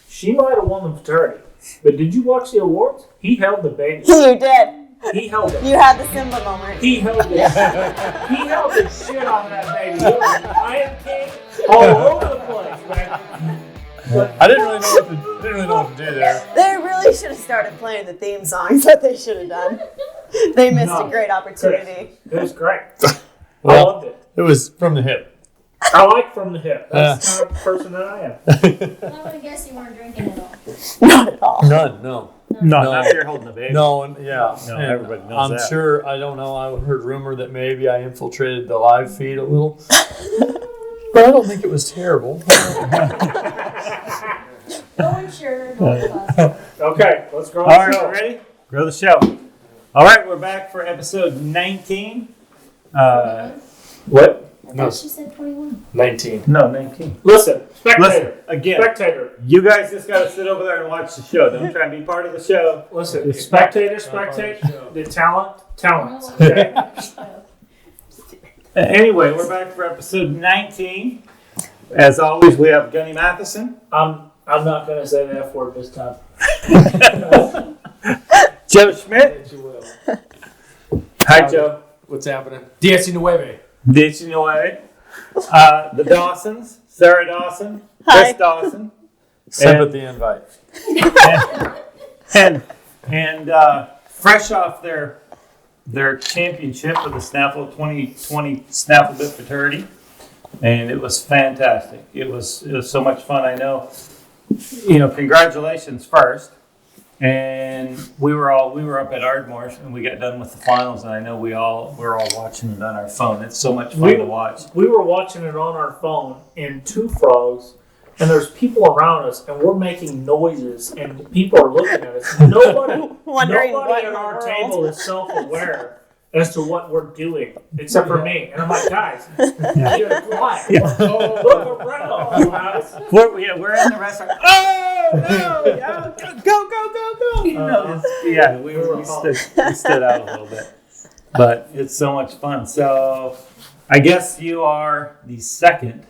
She might have won the fraternity, but did you watch the awards? He held the baby. You did. He held it. You had the Simba moment. He held it. He held the shit on that baby. He was I am king all over the place, man. But, I didn't really know what to do there. They really should have started playing the theme songs that they should have done. They missed a great opportunity. It was great. Well, I loved it. It was from the hip. I like from the hip. That's the kind of person that I am. I'm gonna guess you weren't drinking at all. Not at all. None, no. No, not if you're holding the baby. No, and yeah. No, and everybody knows I'm that. sure, I don't know, I heard rumor that maybe I infiltrated the live feed a little. But I don't think it was terrible. No insured, no plus. Okay, let's go. All right, ready? Grow the show. All right, we're back for episode 19. What? No, she said 21. 19. No, 19. Listen, Listen, spectator. again, Spectator. you guys just got to sit over there and watch the show. Don't try and be part of the show. Listen, spectator. The talent. Okay? Anyway, we're back for episode 19. As always, we have Gunny Matheson. I'm not going to say the F word this time. Joe Schmidt. Yes, you will. Hi, Joe. What's happening? 19. Ditching away. The Dawsons. Sarah Dawson. Hi. Chris Dawson. Sympathy invite. And fresh off their championship of the Snaffle 2020 Snaffle Bit Fraternity, and it was fantastic. It was so much fun. I know, congratulations first. And we were up at Ardmore, and we got done with the finals, and I know we're all watching it on our phone. It's so much fun to watch. We were watching it on our phone in Two Frogs, and there's people around us, and we're making noises, and people are looking at us. Nobody Wondering what at in the our world. table is self-aware as to what we're doing, except for me. And I'm like, guys, you're quiet. Look around, guys. We're in the restaurant. Oh, no, yeah, go. We stood out a little bit. But it's so much fun. So I guess you are the second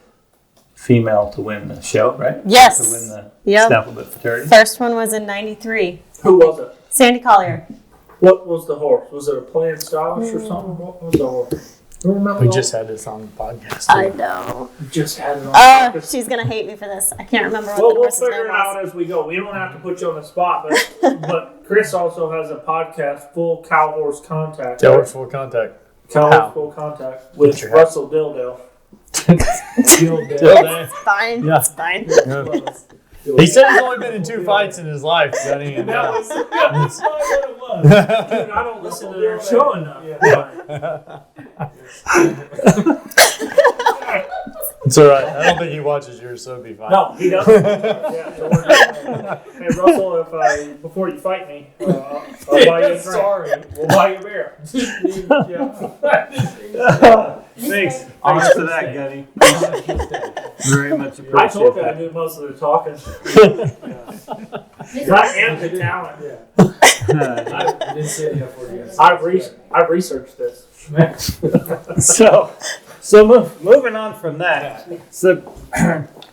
female to win the show, right? Yes. To win the Yep. Snaffle Bit Fraternity. First one was in 93. Who was it? Sandy Collier. What was the horse? Was it a Plain Stylish or something? What was the horse? You remember We the just horse? had this on the podcast. I know. We just had it on. She's going to hate me for this. I can't remember what Well, the we'll horse's figure name it out was. as we go. We don't have to put you on the spot, but Chris also has a podcast, Full Cow Horse Contact. Tell her full contact. Cow Cow. Horse Full Contact with your Russell Dildo. It's fine. Yeah. It's fine. He said he's only been in 2 fights in his life, Gunny. And, That was not what it was. Dude, I don't listen to their show enough. it's all right. I don't think he watches yours, so it'll be fine. No, he doesn't. Yeah, so we're good. Hey, Russell, before you fight me, I'll buy you a drink. Sorry. We'll buy you a beer. Thanks for that, Gunny. Very much appreciate I told you I that. do most of the talking. I am the talent. I didn't say the F word yet. I've researched this. So moving on from that. So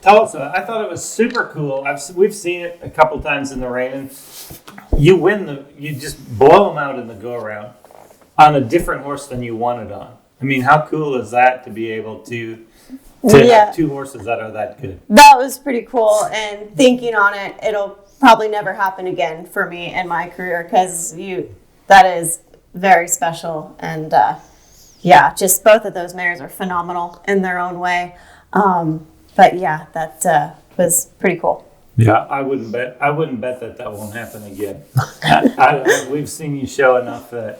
tell us, I thought it was super cool. We've seen it a couple times in the Reining. You just blow them out in the go around on a different horse than you wanted on. I mean, how cool is that to be able to have 2 horses that are that good? That was pretty cool. And thinking on it, it'll probably never happen again for me in my career because that is very special. And just both of those mares are phenomenal in their own way. But yeah, that was pretty cool. Yeah, I wouldn't bet that won't happen again. We've seen you show enough that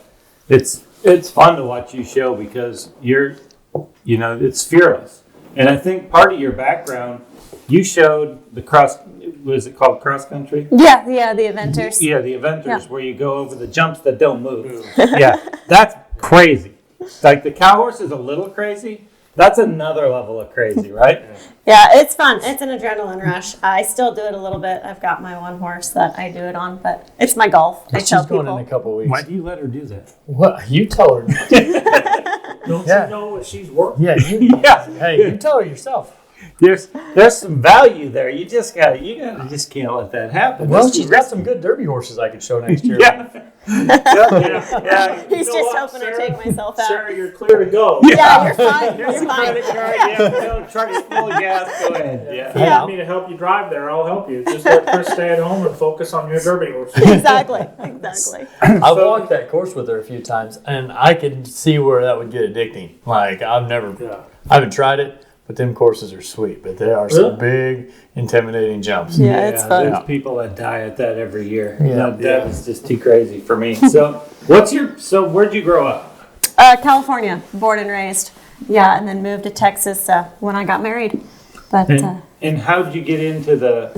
it's fun to watch you show because it's fearless. And I think part of your background, you showed the was it called cross country? Yeah, the eventers. Yeah, the eventers where you go over the jumps that don't move. Yeah, that's crazy. Like the cow horse is a little crazy. That's another level of crazy, right? Yeah, it's fun. It's an adrenaline rush. I still do it a little bit. I've got my one horse that I do it on, but it's my golf. I tell She's going people. in a couple weeks. Why do you let her do that? What? You tell her. Don't Yeah. you know what she's worth? Yeah. Yeah. Hey, you tell her yourself. there's some value there. You just can't let that happen. Well, she's got some good derby horses I could show next year. Yeah. Yeah. He's know just what, hoping Sarah? to take myself out. Sarah, you're clear to go. Yeah, you're fine. Here's You're a fine. credit card. Yeah, truck is full of gas. Go ahead. Yeah. If you Yeah. need me to help you drive there, I'll help you. Just let Chris stay at home and focus on your derby horses. Exactly. I've walked that course with her a few times, and I could see where that would get addicting. Like I haven't tried it, but them courses are sweet. But there are some big, intimidating jumps. Yeah, it's fun. There's people that die at that every year. Yeah. That is just too crazy for me. So, where'd you grow up? California, born and raised. Yeah, and then moved to Texas when I got married. But And how did you get into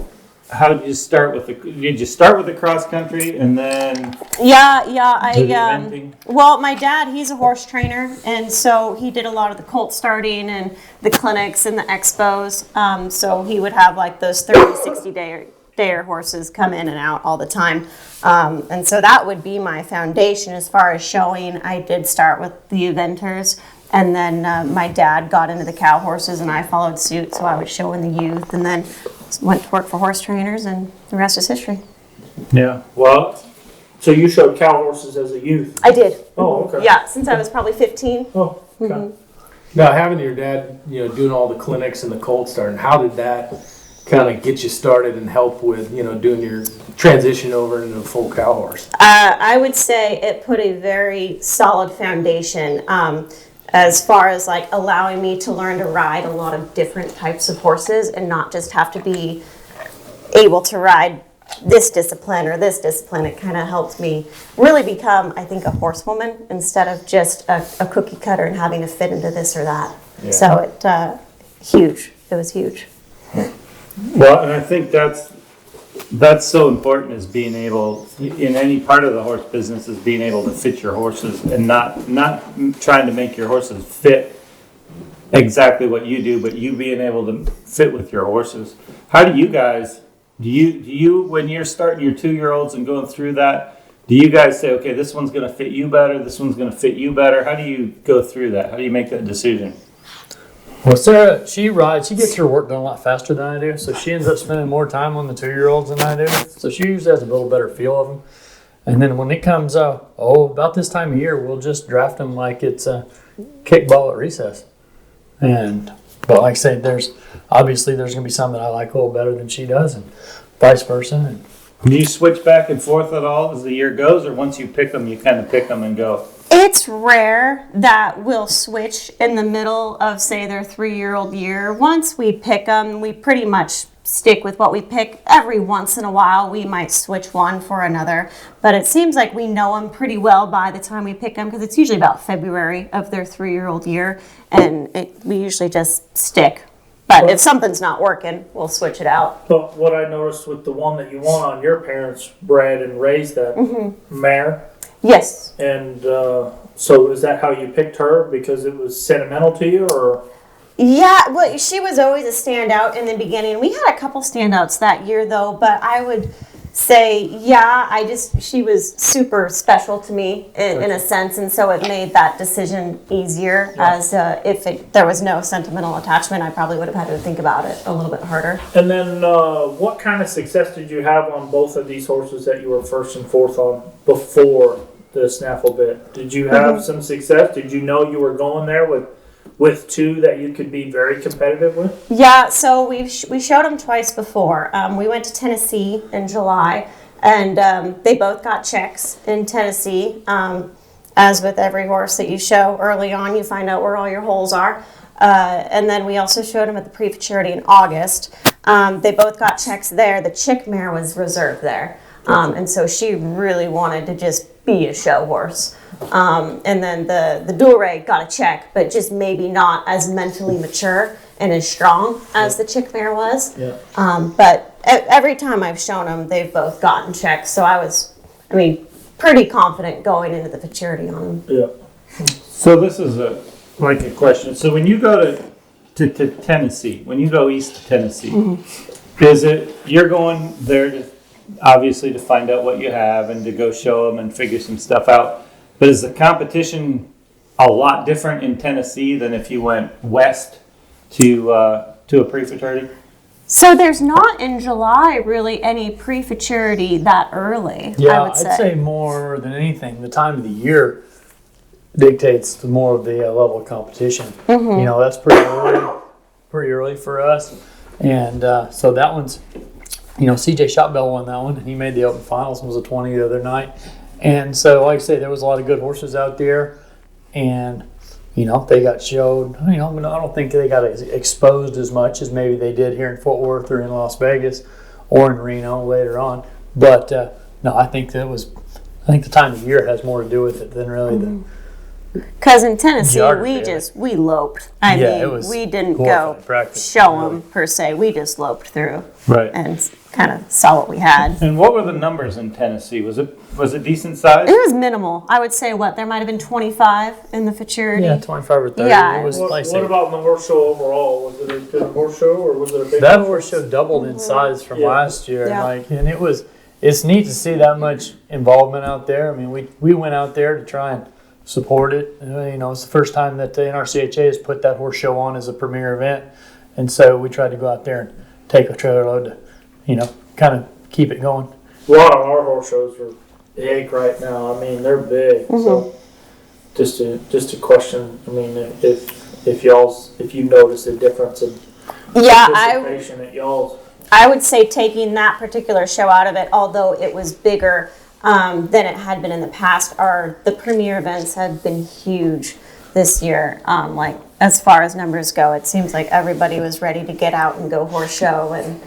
how did you start with did you start with the cross country and then to the eventing? well, my dad, he's a horse trainer, and so he did a lot of the colt starting and the clinics and the expos. So he would have like those 30, 60-dayer horses come in and out all the time. And so that would be my foundation as far as showing. I did start with the eventers. And then my dad got into the cow horses, and I followed suit. So I would show in the youth, and then went to work for horse trainers, and the rest is history. Yeah. Well, so you showed cow horses as a youth. I did. Oh, okay. Yeah, since I was probably 15. Oh, okay. Now, having your dad, doing all the clinics and the cold starting, how did that kind of get you started and help with, doing your transition over into a full cow horse? I would say it put a very solid foundation as far as like allowing me to learn to ride a lot of different types of horses and not just have to be able to ride this discipline or this discipline. It kind of helped me really become, I think, a horsewoman instead of just a cookie cutter and having to fit into this or that. Yeah. So it was huge. Well, and I think that's so important, is being able, in any part of the horse business, is being able to fit your horses and not trying to make your horses fit exactly what you do, but you being able to fit with your horses. How do you guys, do you when you're starting your 2-year-olds and going through that, do you guys say, okay, this one's going to fit you better, this one's going to fit you better? How do you go through that? How do you make that decision? Well, Sarah, she gets her work done a lot faster than I do, so she ends up spending more time on the 2-year-olds than I do. So she usually has a little better feel of them. And then when it comes, about this time of year, we'll just draft them like it's a kickball at recess. But like I say, there's going to be some that I like a little better than she does, and vice versa. Do you switch back and forth at all as the year goes, or once you pick them, you kind of pick them and go? It's rare that we'll switch in the middle of, say, their 3-year-old year. Once we pick them, we pretty much stick with what we pick. Every once in a while, we might switch one for another. But it seems like we know them pretty well by the time we pick them, because it's usually about February of their 3-year-old year, and we usually just stick. But if something's not working, we'll switch it out. But what I noticed with the one that you won on, your parents bred and raised that mare. Yes. And so is that how you picked her? Because it was sentimental to you, or? Yeah, well, she was always a standout in the beginning. We had a couple standouts that year, though, but I would say, she was super special to me in a sense, and so it made that decision easier, as if there was no sentimental attachment, I probably would have had to think about it a little bit harder. And then what kind of success did you have on both of these horses that you were first and fourth on before the snaffle bit? Did you have some success? Did you know you were going there with two that you could be very competitive with? Yeah, so we showed them twice before. We went to Tennessee in July, and they both got checks in Tennessee. As with every horse that you show early on, you find out where all your holes are. And then we also showed them at the pre-futurity in August. They both got checks there. The chick mare was reserved there. And so she really wanted to just be a show horse. And then the dual ray got a check, but just maybe not as mentally mature and as strong as the chick mare was. Yeah. But every time I've shown them, they've both gotten checks. So I was, pretty confident going into the futurity on them. Yeah. So this is a question. So when you go to Tennessee, when you go east to Tennessee, is it, you're going there to obviously to find out what you have and to go show them and figure some stuff out, but is the competition a lot different in Tennessee than if you went west to to a pre-futurity? So there's not in July really any pre-futurity that early, Yeah, I would say. I'd say more than anything, the time of the year dictates the more of the level of competition. Mm-hmm. You know, that's pretty early for us. And so that one's, you know, CJ Shotbell won that one, and he made the open finals and was a 20 the other night. And so, like I say, there was a lot of good horses out there, and you know, they got showed. You know, I don't think they got exposed as much as maybe they did here in Fort Worth or in Las Vegas or in Reno later on. But no, I think the time of year has more to do with it than really the. Because in Tennessee, Geography, we loped. I Yeah, it mean, was we didn't glorified go practice, show really. them per se. We just loped through Right. and kind of saw what we had. And what were the numbers in Tennessee? Was it decent size? It was minimal. I would say there might have been 25 in the futurity. Yeah, 25 or 30. Yeah. It was What, like what about in the horse show overall? Was it a good horse show or was it a big that horse show doubled in size from Yeah. last year. Yeah. And it's neat to see that much involvement out there. I mean, we went out there to try and support it. You know, it's the first time that the NRCHA has put that horse show on as a premier event, and so we tried to go out there and take a trailer load to, you know, kind of keep it going. A lot of our horse shows are big right now. I mean, they're big. So just a question. I mean, if you notice a difference in Yeah, participation at y'all's. I would say taking that particular show out of it, although it was bigger than it had been in the past, the premier events have been huge this year. Like as far as numbers go, it seems like everybody was ready to get out and go horse show, and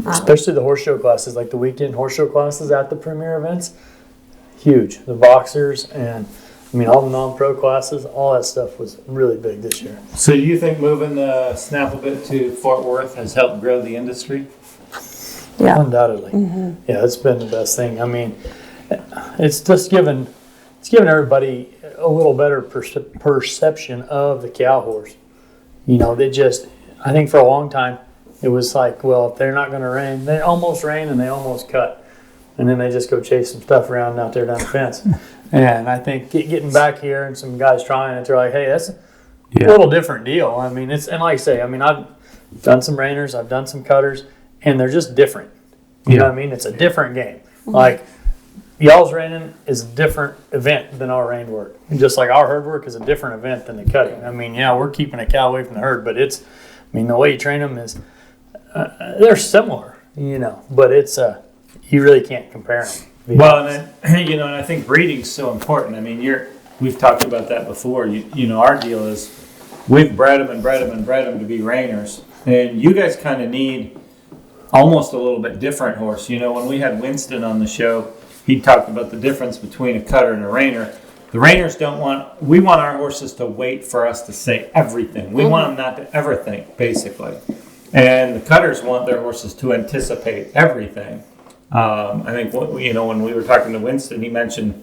Especially the horse show classes, like the weekend horse show classes at the premier events, huge. The boxers and I mean all the non-pro classes, all that stuff was really big this year. So do you think moving the Snafflebit to Fort Worth has helped grow the industry? yeah. Undoubtedly. Yeah, it's been the best thing. I mean, it's just given everybody a little better perception of the cow horse. You know, I think for a long time, it was like, well, if they're not going to rein, they almost rein and they almost cut. And then they just go chase some stuff around out there down the fence. And I think getting back here and some guys trying it, they're like, hey, that's a little different deal. I mean, and like I say, I mean, I've done some reiners, I've done some cutters, and they're just different. You know what I mean? It's a different game. Like, y'all's reining is a different event than our rein work. And just like our herd work is a different event than the cutting. I mean, yeah, we're keeping a cow away from the herd, but the way you train them is, they're similar, you know, but it's, you really can't compare them. Well, and and I think breeding's so important. I mean, we've talked about that before. You know, our deal is we've bred them to be reiners, and you guys kind of need almost a little bit different horse. You know, when we had Winston on the show, he talked about the difference between a cutter and a reiner. The reiners we want our horses to wait for us to say everything. We want them not to ever think, basically. And the cutters want their horses to anticipate everything. I think, when we were talking to Winston, he mentioned,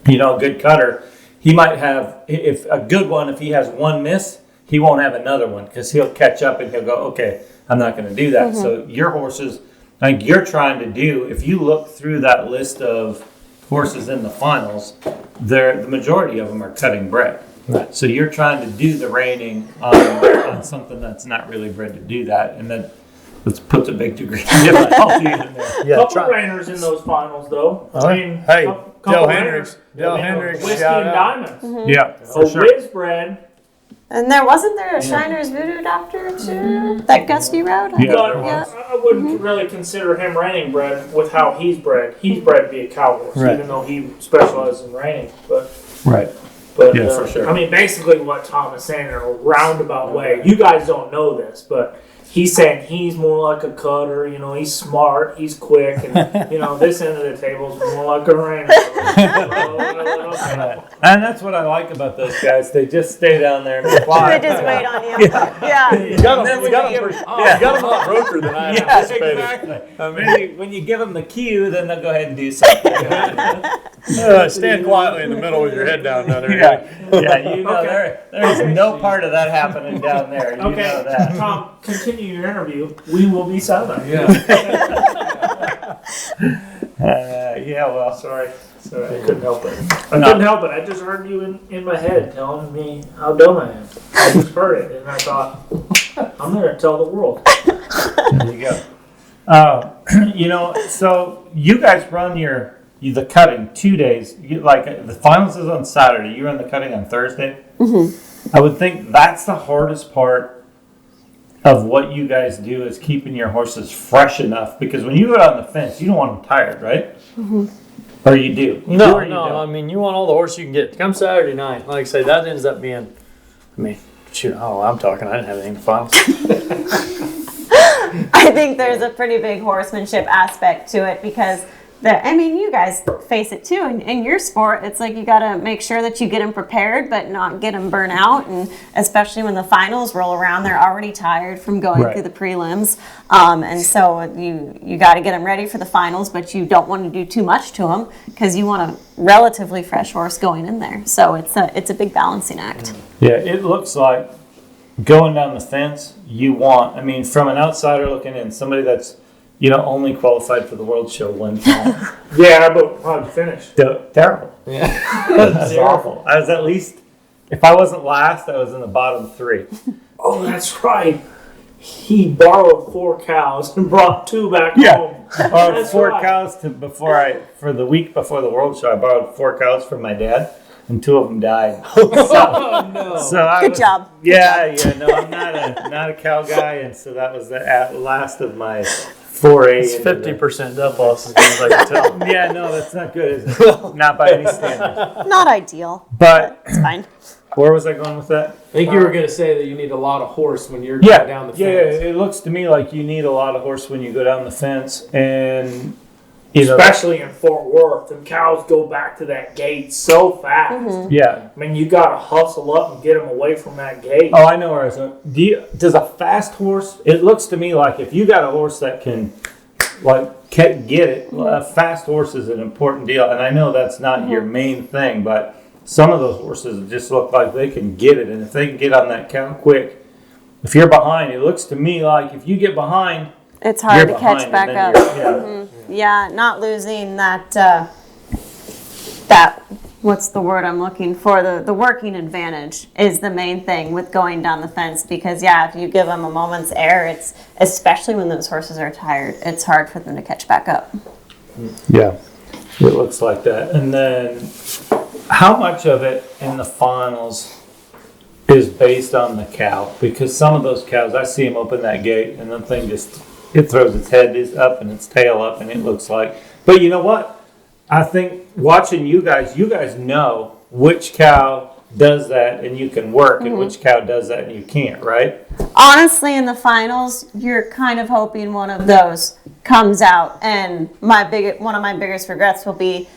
a good cutter, he might have, if he has one miss, he won't have another one because he'll catch up and he'll go, okay, I'm not going to do that. So your horses, like you're trying to do, if you look through that list of horses in the finals, the majority of them are cutting bred. Right. So you're trying to do the reining on something that's not really bred to do that, and then puts a big degree of difficulty in there. Yeah, Couple reiners in those finals, though. I mean, hey, couple Dale reiners. Hendricks, Whiskey shout and out. Diamonds. Yeah, A for sure. whiz bred. And wasn't there a Shiner's Voodoo Doctor too that Gusty rode? Yeah. But Yeah. I wouldn't really consider him reining bred with how he's bred. He's bred to be a cow horse, Right. even though he specializes in reining. Right. But Yeah, for sure. I mean, basically what Tom is saying in a roundabout way, you guys don't know this, but he's saying he's more like a cutter, he's smart, he's quick, and, this end of the table is more like a reiner. And that's what I like about those guys. They just stay down there and fly. They just wait on you. Yeah. You got them a lot broker than I Yeah, anticipated. exactly. When you give them the cue, then they'll go ahead and do something. Stand quietly in the middle with your head down there. Yeah, there's no part of that happening down there. You know Okay, that. Tom, continue your interview. We will be silent. Yeah. Yeah, well, Sorry, I couldn't help it. I just heard you in my head telling me how dumb I am. I just heard it, and I thought, I'm going to tell the world. there you go. So you guys run the cutting 2 days. The finals is on Saturday. You run the cutting on Thursday. I would think that's the hardest part of what you guys do is keeping your horses fresh enough, because when you go out on the fence, you don't want them tired, right? Or you do? No. I mean, you want all the horse you can get. Come Saturday night, like I say, that ends up being. I mean, shoot. Oh, I'm talking. I didn't have anything to file. I think there's a pretty big horsemanship aspect to it because, you guys face it too. In your sport, it's like you got to make sure that you get them prepared, but not get them burnt out. And especially when the finals roll around, they're already tired from going through the prelims. And so you got to get them ready for the finals, but you don't want to do too much to them because you want a relatively fresh horse going in there. So it's a big balancing act. Yeah, it looks like going down the fence, from an outsider looking in, somebody that's, only qualified for the World Show one time. Yeah, but how'd you finish? Terrible. Yeah. That's awful. I was at least, if I wasn't last, I was in the bottom 3. Oh, that's right. He borrowed 4 cows and brought 2 back home. I borrowed That's 4 right. cows for the week before the World Show. I borrowed 4 cows from my dad, and 2 of them died. Oh no. Good job. Yeah. No, I'm not a cow guy, and so that was the last of my foray. It's 50% death loss, as far as I can tell. Yeah, no, that's not good, is it? Not by any standard. Not ideal, But it's fine. where was I going with that? I think you were going to say that you need a lot of horse when you're going down the fence. Yeah, it looks to me like you need a lot of horse when you go down the fence, and Especially in Fort Worth, and cows go back to that gate so fast. Yeah. I mean, you got to hustle up and get them away from that gate. Oh, I know where I was going. Does a fast horse? It looks to me like if you got a horse that can, get it, a fast horse is an important deal. And I know that's not your main thing, but some of those horses just look like they can get it, and if they can get on that cow quick, if you're behind, it looks to me like if you get behind. It's hard You're to catch behind, back and up. then Yeah, not losing that what's the word I'm looking for? The working advantage is the main thing with going down the fence, because if you give them a moment's air, it's especially when those horses are tired, it's hard for them to catch back up. Yeah, it looks like that. And then how much of it in the finals is based on the cow? Because some of those cows, I see them open that gate and the thing it throws its head up and its tail up, and it looks like, but you know what? I think watching you guys know which cow does that and you can work, and which cow does that and you can't, right? Honestly, in the finals, you're kind of hoping one of those comes out, and one of my biggest regrets will be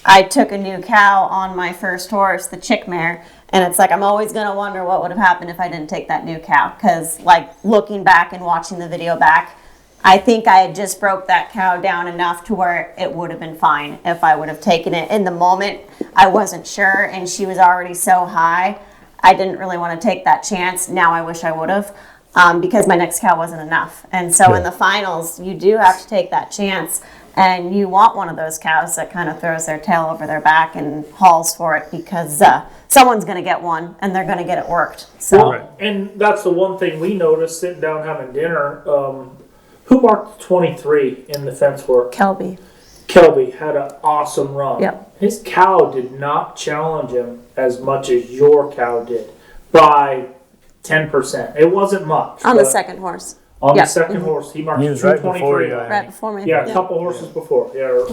I took a new cow on my first horse, the chick mare, and it's like I'm always going to wonder what would have happened if I didn't take that new cow, because looking back and watching the video back, I think I had just broke that cow down enough to where it would have been fine if I would have taken it. In the moment, I wasn't sure, and she was already so high, I didn't really want to take that chance. Now I wish I would have, because my next cow wasn't enough. And so in the finals, you do have to take that chance, and you want one of those cows that kind of throws their tail over their back and hauls for it, because someone's going to get one, and they're going to get it worked. So, And that's the one thing we noticed sitting down having dinner. Who marked 23 in the fence work? Kelby. Kelby had an awesome run. Yep. His cow did not challenge him as much as your cow did, by 10%. It wasn't much. On the second horse. On the second horse, he marked He was right 223. before you. Right before me. Yeah, a couple horses before. Yeah.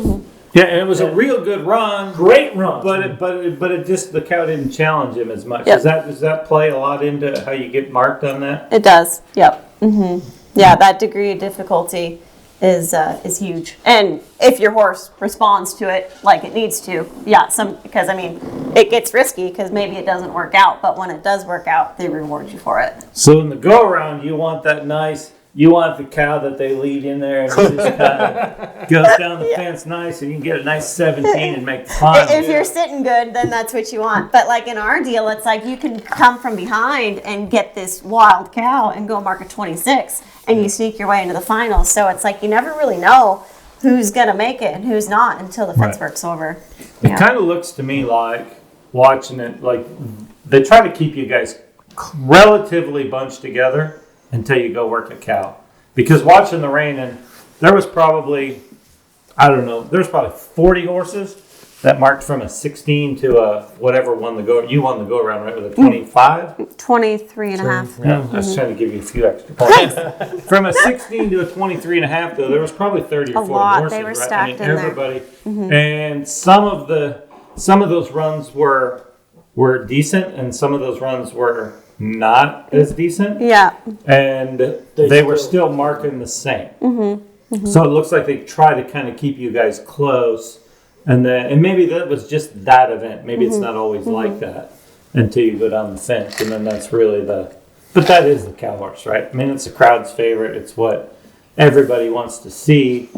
Yeah, and it was a real good run. Great run. But it just, the cow didn't challenge him as much. Yep. Does that play a lot into how you get marked on that? It does. Yep. Yeah, that degree of difficulty is huge. And if your horse responds to it like it needs to, because it gets risky because maybe it doesn't work out, but when it does work out, they reward you for it. So in the go around, you want the cow that they lead in there and it just kind of goes down the fence nice, and you can get a nice 17 and make the final. If you're sitting good, then that's what you want. But in our deal, it's like you can come from behind and get this wild cow and go mark a 26, and you sneak your way into the finals. So it's like you never really know who's gonna make it and who's not until the fence work's over. It kind of looks to me like watching it, like they try to keep you guys relatively bunched together until you go work a cow. Because watching the Reining, there was probably, I don't know, there's probably 40 horses that marked from a 16 to a whatever won the go. You won the go around, right? With a 25? 23 and a half. Yeah, I was trying to give you a few extra points. From a 16 to a 23 and a half, though, there was probably 30 or 40 lot. horses, They were right? stacked in there. Everybody. And some of those runs were decent, and some of those runs were not as decent. Yeah. And they were still marking the same. So it looks like they try to kind of keep you guys close. And maybe that was just that event. Maybe it's not always like that until you go down the fence, and then that's really but that is the cow horse, right? I mean, it's the crowd's favorite. It's what everybody wants to see,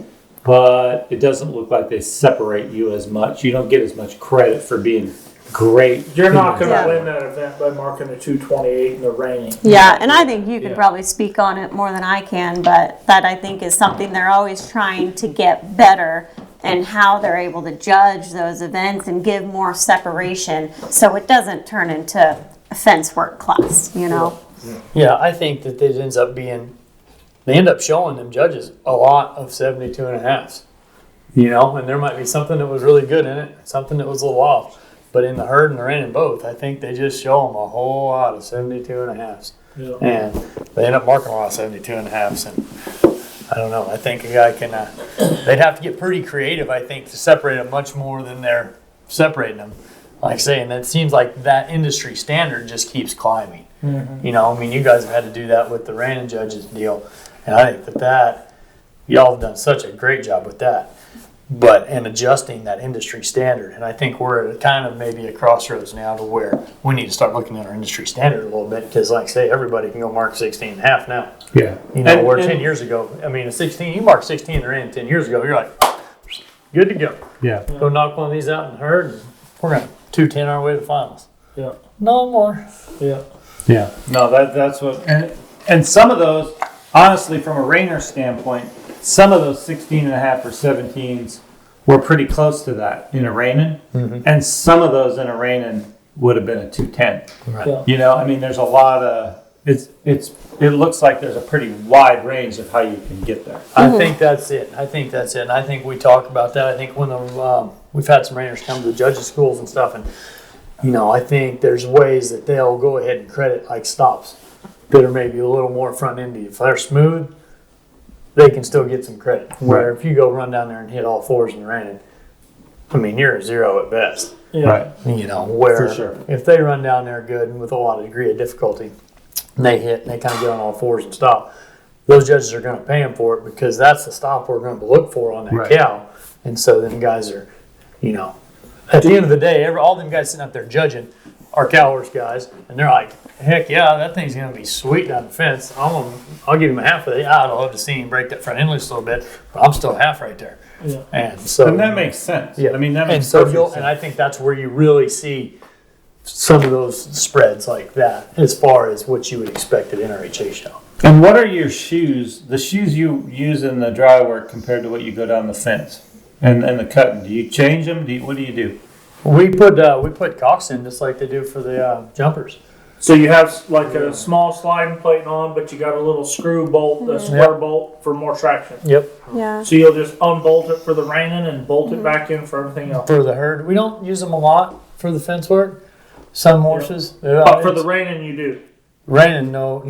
but it doesn't look like they separate you as much. You don't get as much credit for being great. You're not going to Yeah. win that event by marking a 228 in the Reining. Yeah, and I think you could Yeah. probably speak on it more than I can, but that I think is something they're always trying to get better and how they're able to judge those events and give more separation so it doesn't turn into a fence work class, you know? Yeah, I think that it ends up being, they end up showing them judges a lot of 72 and a halves. You know, and there might be something that was really good in it, something that was a little off. But in the herd and the Reining both, I think they just show them a whole lot of 72 and a halves. Yeah. And they end up marking a lot of 72 and a halves. And I don't know, I think a guy can, they'd have to get pretty creative, I think, to separate them much more than they're separating them. Like saying, that seems like that industry standard just keeps climbing. You know, I mean, you guys have had to do that with the Reining judges deal. And I think that y'all have done such a great job with that. And adjusting that industry standard. And I think we're at kind of maybe a crossroads now to where we need to start looking at our industry standard a little bit, because like I say, everybody can go mark 16 and a half now. Yeah. You know, where 10 years ago, I mean, a 16, you marked 16 in the Reining 10 years ago, you're like, good to go. Yeah. Go knock one of these out in the herd, and we're going to 210 our way to the finals. Yeah. No more. Yeah. Yeah. No, that's what, and some of those, honestly, from a Rainer standpoint, some of those 16 and a half or 17s were pretty close to that in a Reining, and some of those in a Reining would have been a 210. Right. Yeah. You know, I mean, there's a lot of it looks like there's a pretty wide range of how you can get there. I think that's it. And I think we talk about that. I think when we've had some Rainers come to the judges' schools and stuff, and you know, I think there's ways that they'll go ahead and credit like stops that are maybe a little more front endy. If they're smooth, they can still get some credit. Where if you go run down there and hit all fours in the Reining, I mean, you're a zero at best. Yeah. Right. You know, where For sure. if they run down there good and with a lot of degree of difficulty, and they hit and they kind of get on all fours and stop, those judges are going to pay them for it, because that's the stop we're going to look for on that Right. cow. And so then guys are, you know, at the end of the day, all them guys sitting up there judging are cow horse guys, and they're like, heck yeah, that thing's going to be sweet down the fence. I'll give him a half of it. I'd love to see him break that front end loose a little bit, but I'm still half right there. Yeah. And so And that makes sense. yeah, I mean, that and makes so perfect you'll, sense. and I think that's where you really see some of those spreads like that, as far as what you would expect at NRHA show. And what are your shoes? The shoes you use in the dry work compared to what you go down the fence and the cutting? Do you change them? What do you do? We put caulks in just like they do for the jumpers. So you have like a small sliding plate on, but you got a little screw bolt, a square bolt for more traction. Yep. Yeah. So you'll just unbolt it for the Reining and bolt it back in for everything else. For the herd, we don't use them a lot for the fence work. Some horses, But for the Reining you do. Reining, no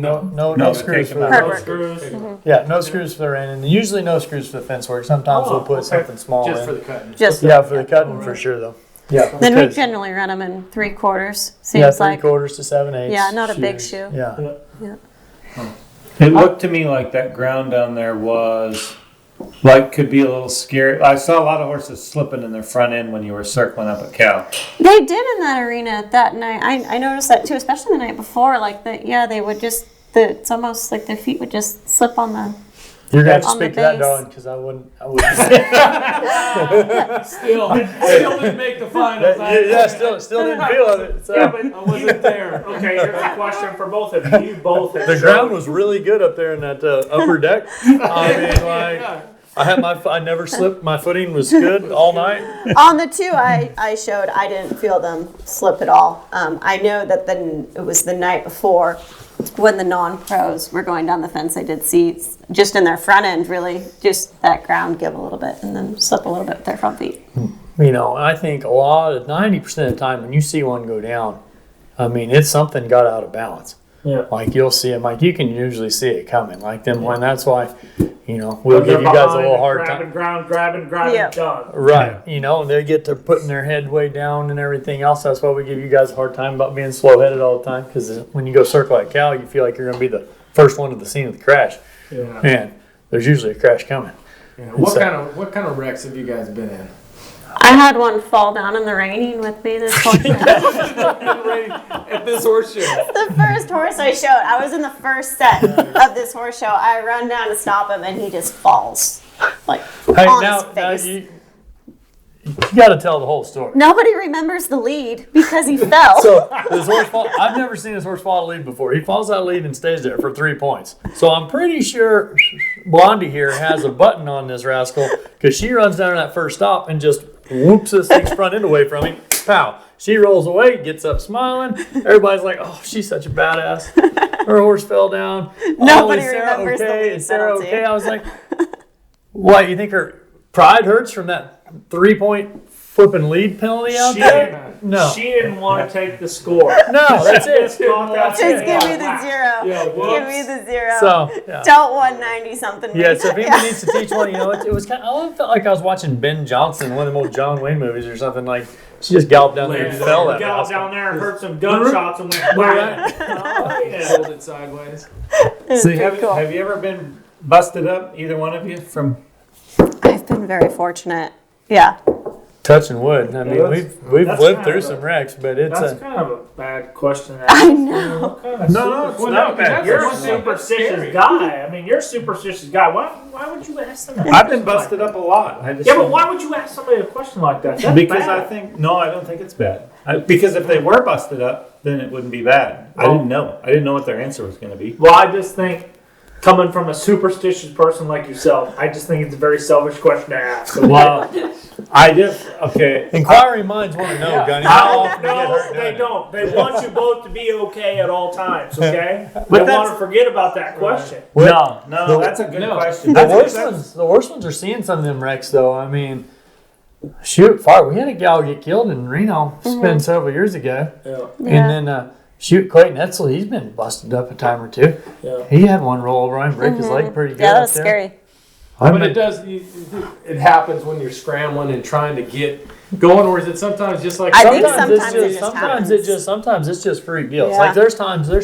screws for the Herd No work. screws. Yeah, no screws for the Reining. And usually no screws for the fence work. Sometimes we'll put okay. something small Just in. for the cutting. Just Yeah, for the cutting for sure though. Yeah. then we because- generally run them in 3/4. yeah, Seems like 3/4 to 7/8. yeah, not a big shoe. Yeah. It looked to me like that ground down there was like could be a little scary. I saw a lot of horses slipping in their front end when you were circling up a cow. They did in that arena that night. I noticed that too, especially the night before. Like that, yeah, they would just. It's almost like their feet would just slip on the. You're gonna have to On the speak to that base. dog because I wouldn't. Still didn't make the finals. yeah, still didn't feel it. So. Yeah, but I wasn't there. okay, here's a question for both of you. You both have The showed- ground was really good up there in that upper deck. I mean, like I never slipped. My footing was good all night. On the two I showed, I didn't feel them slip at all. I know that then it was the night before when the non-pros were going down the fence. I did see just in their front end, really, just that ground give a little bit and then slip a little bit with their front feet. You know, I think 90% of the time when you see one go down, I mean, it's something got out of balance. Yeah. Like you'll see it, like you can usually see it coming. Like them when that's why, you know, we'll give you guys a little hard time. Grabbing, Yeah. done. Right. You know, and they get to putting their head way down and everything else. That's why we give you guys a hard time about being slow headed all the time. Because when you go circle like cow, you feel like you're going to be the first one to the scene of the crash. Yeah. And there's usually a crash coming. Yeah. What kind of wrecks have you guys been in? I had one fall down in the Reining with me this horse show. At this horse show. The first horse I showed, I was in the first set of this horse show. I run down to stop him, and he just falls, like Hey, on now his face. you got to tell the whole story. Nobody remembers the lead because he fell. So this horse I've never seen this horse fall a lead before. He falls out lead and stays there for 3 points. So I'm pretty sure Blondie here has a button on this rascal because she runs down that first stop and just whoops this thing's front end away from him. Pow. She rolls away, gets up smiling. Everybody's like, oh, she's such a badass. Her horse fell down. Nobody Is Sarah remembers the okay? lead Is Sarah penalty. okay? I was like, what, you think her pride hurts from that 3-point flipping lead penalty out She there? didn't, No. she didn't want to take the score. No, that's it. Just caught that Just shit. give me the zero. Yeah, Give me the zero. So, yeah. Don't 190 something. me. Yeah, so if anybody needs to teach one, you know, it was kind of, I felt like I was watching Ben Johnson, one of the old John Wayne movies or something. Like, she just galloped down there and fell at Got us. down there and heard some gunshots and went whack. Oh, yeah. Hold it sideways. So Pretty cool. have you ever been busted up, either one of you, from? I've been very fortunate. Yeah. Touching wood. I mean, that's- we've that's lived kind through of some wrecks, but it's That's a. kind of a bad question. I know. No, it's not bad. You're a One thing that's superstitious scary. guy. I mean, you're a superstitious guy. Why would you ask them that? I've been busted up a lot. I just Yeah, but why would you ask somebody a question like that? That's Because bad. I don't think it's bad. Because if they were busted up, then it wouldn't be bad. I didn't know. I didn't know what their answer was going to be. Well, I just think, coming from a superstitious person like yourself, I just think it's a very selfish question to ask. Okay? Well, okay. Inquiring minds want to know, Gunny. How often do you get No, hurt they doing it? don't. They want you both to be okay at all times, okay? They that's- want to forget about that question. No, The- that's a good no. question. The worst ones are seeing some of them wrecks, though. I mean, shoot, fire. We had a gal get killed in Reno. It's been several years ago. Yeah, And then, shoot, Clayton Etzel, he's been busted up a time or two. yeah. He had one roll over and break his leg pretty good. Yeah, that up was there. scary. But it does. It happens when you're scrambling and trying to get going, or is it sometimes just like? I think Sometimes it's sometimes it just sometimes it's just freak deals. Yeah. Like there's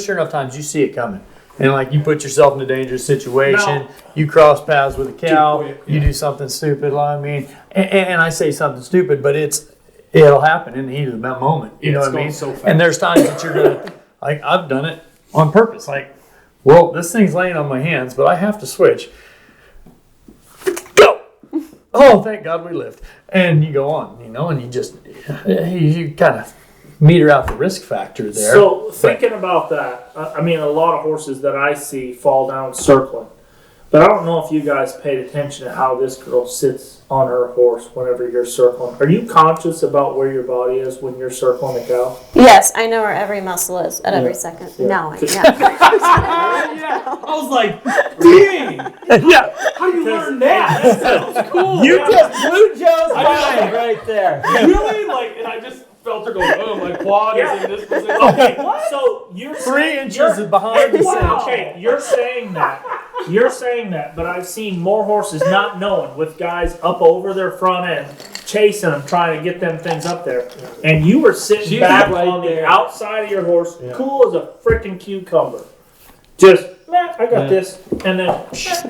sure enough times you see it coming. And like you put yourself in a dangerous situation, No. you cross paths with a cow, quick, you yeah. do something stupid. I mean, and I say something stupid, but it'll happen in the heat of that moment. You Yeah, know it's what I mean? going so fast. And there's times that you're gonna like I've done it on purpose. Like, well, this thing's laying on my hands, but I have to switch. Go. Oh, thank God we lived. And you go on, you know, and you kind of meter out the risk factor there. So thinking about that, I mean, a lot of horses that I see fall down circling, but I don't know if you guys paid attention to how this girl sits on her horse whenever you're circling. Are you conscious about where your body is when you're circling a cow? Yes, I know where every muscle is at every second. Yeah. No, I know. Yeah, I was like, dang! yeah, How do you learn that? That sounds cool. You man. just blew Joe's I mind right there. really like, and I just felt her go, oh, my quad is in this position. Okay, so you're 3 saying- inches you're- behind the Wow. cinch. Okay, you're saying that. You're saying that, but I've seen more horses not knowing with guys up over their front end, chasing them, trying to get them things up there. And you were sitting She's back right on the there. outside of your horse, Yeah. cool as a freaking cucumber. Just, man, I got this, and then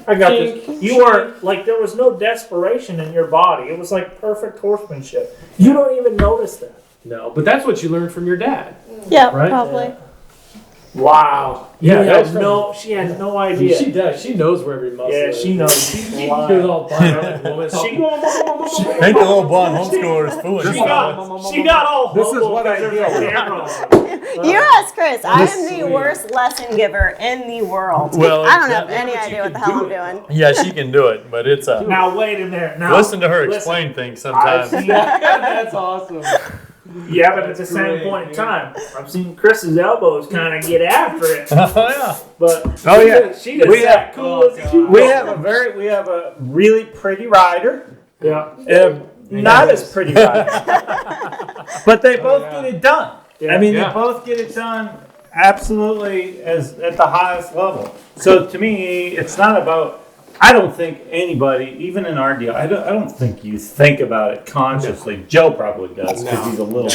I got this. You weren't, like, there was no desperation in your body. It was like perfect horsemanship. You don't even notice that. No, but that's what you learned from your dad. Yeah, Right? probably. Wow. Yeah, that was she had no idea. She does. She knows where every muscle Yeah, is. she knows. She's She lying. was all bionic woman. Ain't the little blonde homeschooler is fooling She herself. got all This is humble what I because do. there's a camera on. You ask Chris. I am the worst lesson giver in the world. Well, I don't have exactly. any idea what the hell I'm doing. Yeah, she can do it, but it's a. Now wait a minute. Now Listen to her listen. explain things I've sometimes. seen, That's awesome. yeah, but at the That's same great, point in dude. time, I've seen Chris's elbows kind of get after it. Oh yeah. But Oh, yeah. she just We sat have- cool as a cucumber. We have a really pretty rider. Yeah. Not as pretty rider. But they both yeah. get it done. Yeah. I mean, Yeah. they both get it done absolutely as at the highest level. So to me, it's not about. I don't think anybody, even in our deal, I don't think you think about it consciously. Joe probably does because No. he's a little.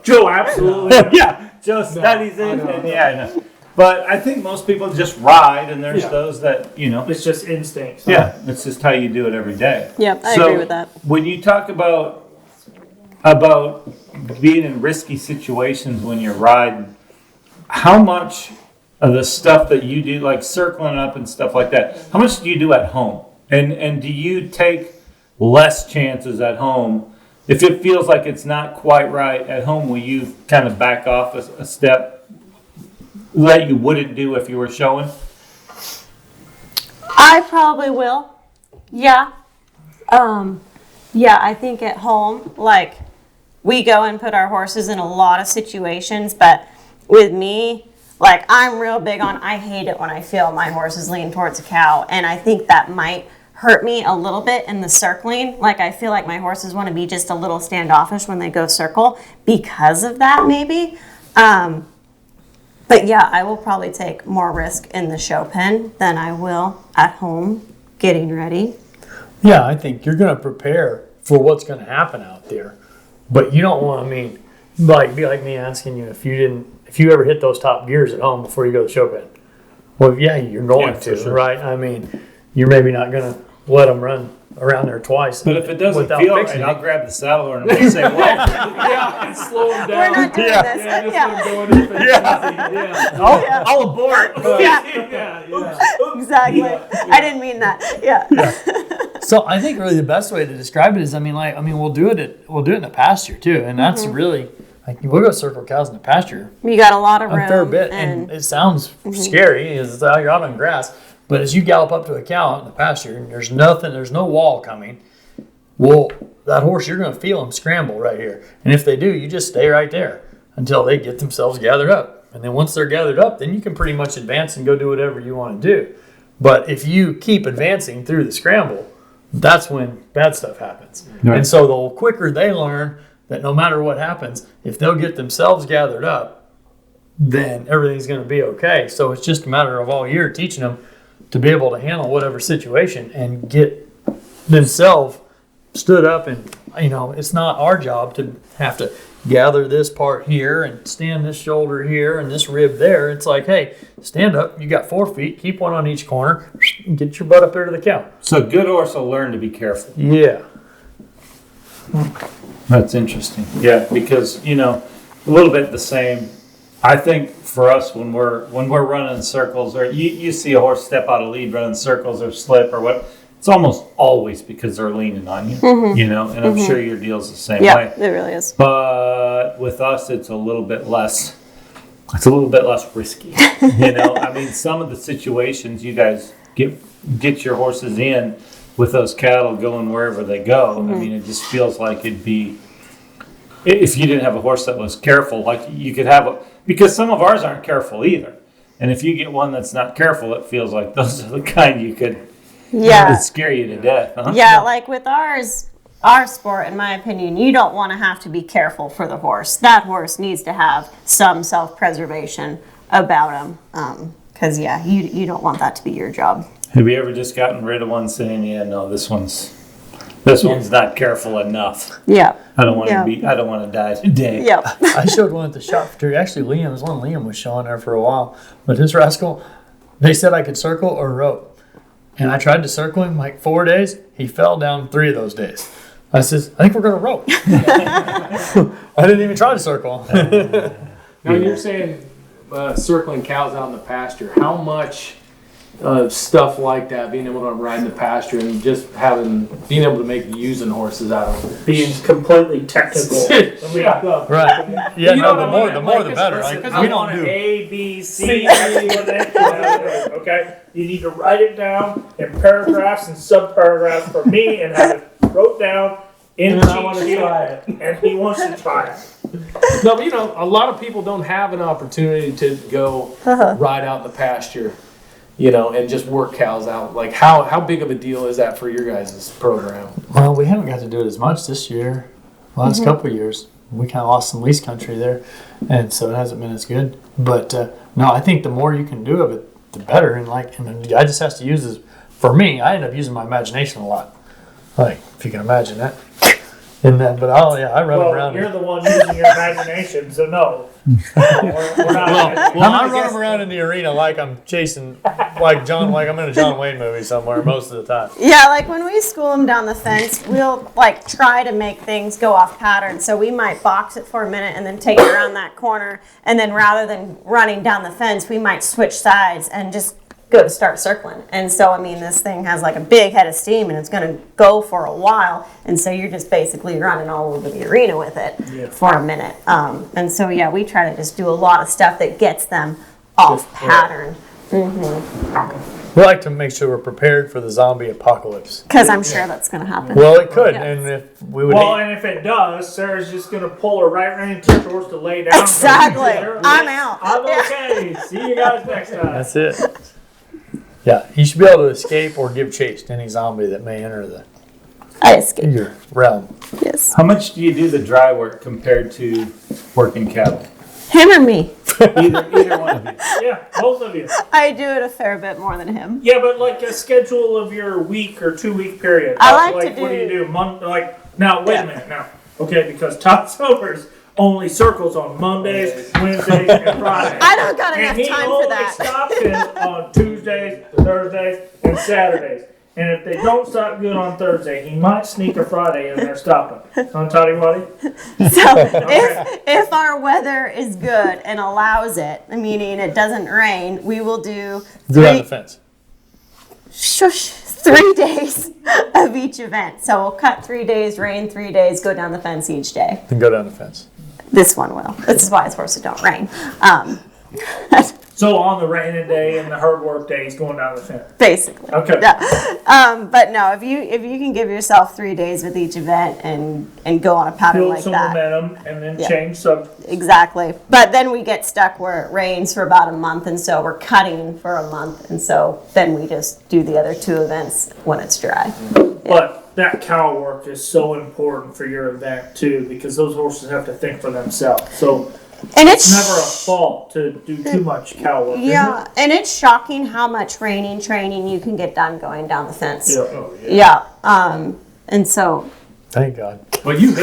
Joe, absolutely. Yeah, Joe studies it, I know. and yeah, I know. But I think most people just ride, and there's Yeah. those that It's just instinct. yeah, it's just how you do it every day. Yep, I So, agree with that. When you talk about being in risky situations when you're riding, how much of the stuff that you do, like circling up and stuff like that, how much do you do at home? And do you take less chances at home? If it feels like it's not quite right at home, will you kind of back off a step that you wouldn't do if you were showing? I probably will. Yeah. Yeah, I think at home, like, we go and put our horses in a lot of situations, but with me, like, I'm real big on, I hate it when I feel my horses lean towards a cow, and I think that might hurt me a little bit in the circling. Like, I feel like my horses want to be just a little standoffish when they go circle because of that, maybe. But yeah, I will probably take more risk in the show pen than I will at home getting ready. Yeah, I think you're going to prepare for what's going to happen out there, but you don't want to be like me asking you if you ever hit those top gears at home before you go to the show pen. Well, yeah, you're going to, for sure. right? I mean, you're maybe not going to let them run around there twice. But if it doesn't without feel fixing right, it. I'll grab the saddle and I'll say, well, Yeah, and slow him We're down. not doing Yeah. this. Yeah, just Yeah. let him go into the Yeah. yeah. I'll abort. Yeah, Yeah. exactly. I didn't mean that. Yeah. So I think really the best way to describe it is, we'll do it in the pasture too, and that's really like we'll go circle cows in the pasture You got a lot of room. a fair bit, and it sounds scary as you're out on grass. But as you gallop up to a cow in the pasture, and there's no wall coming, well, that horse, you're going to feel them scramble right here. And if they do, you just stay right there until they get themselves gathered up. And then once they're gathered up, then you can pretty much advance and go do whatever you want to do. But if you keep advancing through the scramble, that's when bad stuff happens. Right. And so the quicker they learn that no matter what happens, if they'll get themselves gathered up, then everything's going to be okay. So it's just a matter of all year teaching them to be able to handle whatever situation and get themselves stood up. And it's not our job to have to gather this part here and stand this shoulder here and this rib there. It's like, hey, stand up, you got 4 feet, keep one on each corner, and get your butt up there to the cow. So a good horse will learn to be careful. Yeah. That's interesting. Yeah, because a little bit the same. I think for us when we're running circles, or you see a horse step out of lead running circles or slip or what, it's almost always because they're leaning on you. And I'm sure your deal's the same Yeah, way. it really is. But with us, it's a little bit less. It's a little bit less risky. Some of the situations you guys get your horses in with those cattle going wherever they go. It just feels like it'd be, if you didn't have a horse that was careful, like you could have because some of ours aren't careful either. And if you get one that's not careful, it feels like those are the kind you could Yeah. it'd scare you to death. Huh? Yeah, like with our sport, in my opinion, you don't want to have to be careful for the horse. That horse needs to have some self-preservation about him. Because, you don't want that to be your job. Have you ever just gotten rid of one saying, "Yeah, no, this one's not careful enough. Yeah. I don't want Yeah. to die today." Yep. I showed one at the shop for actually Liam was showing there for a while. But his rascal, they said I could circle or rope. And I tried to circle him like 4 days. He fell down 3 of those days. I says, I think we're going to rope. I didn't even try to circle. Now you're saying circling cows out in the pasture, how much stuff like that, being able to ride in the pasture and just being able to make using horses out of it. Being completely technical. Right. Yeah, You no, know the what I more mean? the more Like, the 'cause better. listen, Like, 'cause we I don't want an do. A, B, C, explanation. Okay, you need to write it down in paragraphs and subparagraphs for me, and have it wrote down in And I cheat want to sheet, try it. and he wants to try it. No, but a lot of people don't have an opportunity to go ride out in the pasture, and just work cows out. Like, how big of a deal is that for your guys' program? Well, we haven't got to do it as much this year. Last couple of years, we kind of lost some lease country there, and so it hasn't been as good. But no, I think the more you can do of it, the better. And the guy just has to use this. For me, I end up using my imagination a lot. Like, if you can imagine that. And then, but I run Well, around. you're the one using your imagination, so no. We're not. Well, I run around in the arena like I'm chasing, like I'm in a John Wayne movie somewhere most of the time. Yeah, like when we school them down the fence, we'll try to make things go off pattern. So we might box it for a minute and then take it around that corner. And then rather than running down the fence, we might switch sides and just go to start circling. And so, this thing has a big head of steam and it's going to go for a while. And so you're just basically running all over the arena with it for a minute. And so, yeah, we try to just do a lot of stuff that gets them off pattern. We like to make sure we're prepared for the zombie apocalypse. Because I'm sure that's going to happen. Well, it could, Yes. and if we would. Well, and if it does, Sarah's just going to pull her right rein to horse to lay down. Exactly. I'm out. I'm okay. See you guys next time. That's it. Yeah, you should be able to escape or give chase to any zombie that may enter I escaped. your realm. Yes. How much do you do the dry work compared to working cattle? Him or me? Either one of you. Yeah, both of you. I do it a fair bit more than him. Yeah, but a schedule of your week or 2 week period. I like to What do do- you do? Now, wait a minute now. Okay, because Todd Silvers only circles on Mondays, Wednesdays, and Fridays. I don't got enough And he time only for that. stops in on Tuesdays, Thursdays, and Saturdays. And if they don't stop good on Thursday, he might sneak a Friday in there stopping. On Toddy Waddy? So if our weather is good and allows it, meaning it doesn't rain, we will do Go down the fence. 3 days of each event. So we'll cut 3 days, rain 3 days, go down the fence each day. Then go down the fence. This one will. This is why it's horses don't rain. So on the raining day and the herd work day, he's going down the fence. Basically. Okay. Yeah. But no, if you can give yourself 3 days with each event and go on a pattern Build like some that. momentum and then Yeah. change subjects. Exactly. But then we get stuck where it rains for about a month, and so we're cutting for a month, and so then we just do the other 2 events when it's dry. But that cow work is so important for your event too, because those horses have to think for themselves. So And it's never a fault to do too much cow work. yeah, and it's shocking how much training you can get done going down the fence. Isn't it? Yeah. Yeah. And so Thank God. Well, you've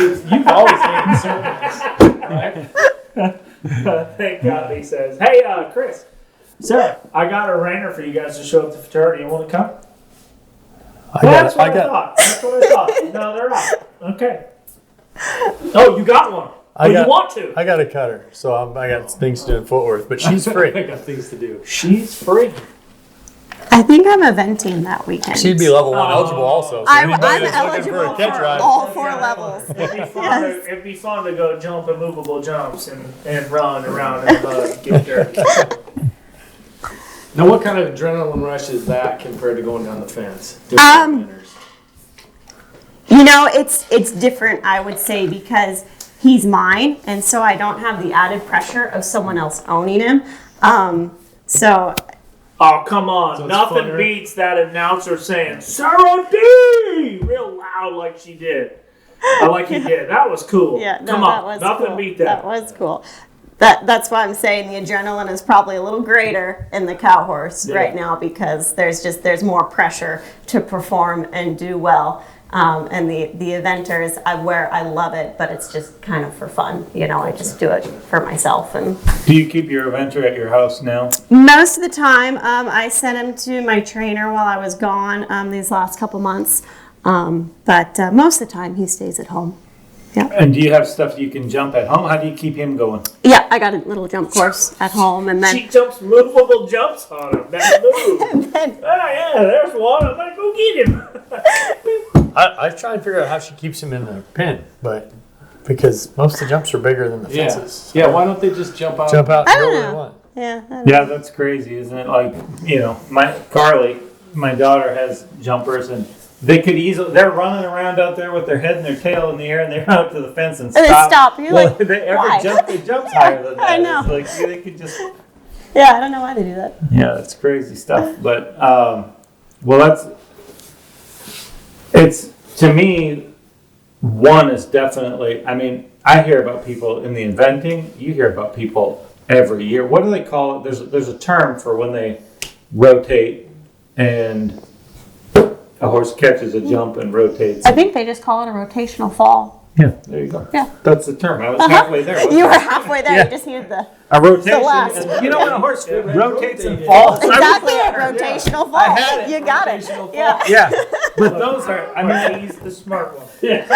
always hated circles, right? Thank God, he says. Hey, Chris, Sarah, I got a reiner for you guys to show at the fraternity. You want to come? That's what I thought. That's what I thought. No, they're not. Okay. Oh, you got one. You want to? I got a cutter, so I got things to do in Fort Worth, but she's free. I got things to do. She's free. I think I'm eventing that weekend. She'd be level 1 eligible also. So I'm anybody that's looking eligible for a catch for ride. all 4 levels. It'd be fun to go jump immovable jumps and run around and get dirty. Now, what kind of adrenaline rush is that compared to going down the fence? It's different, I would say, because he's mine, and so I don't have the added pressure of someone else owning him. So Oh, come on. So it's Nothing funner. beats that announcer saying, Sarah D! Real loud like she did. Like he did. That was cool. yeah, no, come that on. was Nothing cool. beat that. That was cool. That's why I'm saying the adrenaline is probably a little greater in the cow horse right now, because there's more pressure to perform and do well. And the eventers, where I love it, but it's just kind of for fun. I just do it for myself. And Do you keep your eventer at your house now? most of the time, I sent him to my trainer while I was gone these last couple months. But most of the time, he stays at home. And do you have stuff you can jump at home? How do you keep him going? Yeah, I got a little jump course at home, and then She jumps movable jumps on him. That move. Oh yeah, there's one. I'm gonna go get him. I try and figure out how she keeps him in the pen, but because most of the jumps are bigger than the Yeah. fences. Yeah, why don't they just jump out? Jump out I and go don't where know. you want. yeah, I don't Yeah, that's crazy, isn't it? Like, Carly, my daughter has jumpers, and they're running around out there with their head and their tail in the air, and they run up to the fence and and then stop. stop. You're like, They why? jumps higher than that. I know. It's like they could just. yeah, I don't know why they do that. Yeah, that's crazy stuff. But it's to me, one is definitely. I mean, I hear about people in the inventing. You hear about people every year. What do they call it? There's a term for when they rotate and a horse catches a jump and rotates. I think they just call it a rotational fall. Yeah, there you go. Yeah. That's the term. I was halfway there. wasn't You I? were halfway there. Yeah. You just needed the A rotation. last. And you know when a horse rotates and falls? exactly a rotational fall. I had it. You got it. Rotational Yeah. Yeah. But those are, I mean, He's the smart one. yeah,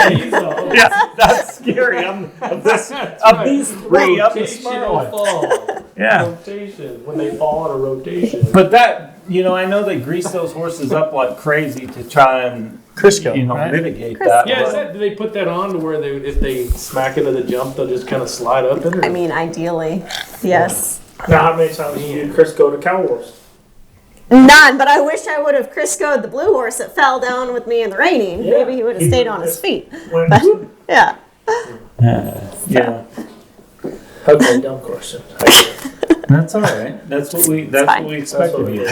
that's scary. Of these three, I'm the smart Rotational one. fall. Yeah. Rotation. When they fall in a rotation. But that, I know they grease those horses up like crazy to try and, Crisco, right? mitigate that. Yeah, but- do they put that on to where if they smack into the jump, they'll just kind of slide up in it? I mean, ideally, yes. Now, how many times did you Chris go to cow horse? None, but I wish I would have Crisco'd the blue horse that fell down with me in the Reining. Yeah. Maybe he would have stayed on his feet. When, But yeah. Yeah. okay, dumb question. That's all right. That's what we fine. expect of you.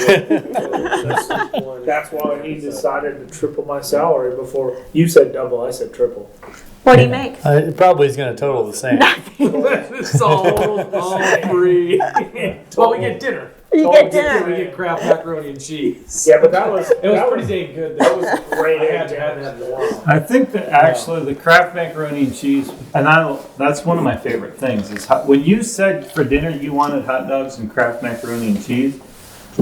That's why he decided to triple my salary before you said double. I said triple. What do you make? It probably is going to total the same. It's all free. Well, we get dinner. You get dinner. We get Kraft macaroni and cheese. Yeah, but that was It was pretty dang good. That was great. I hadn't had that in a while. I think that actually the Kraft macaroni and cheese, that's one of my favorite things. Is when you said for dinner you wanted hot dogs and Kraft macaroni and cheese,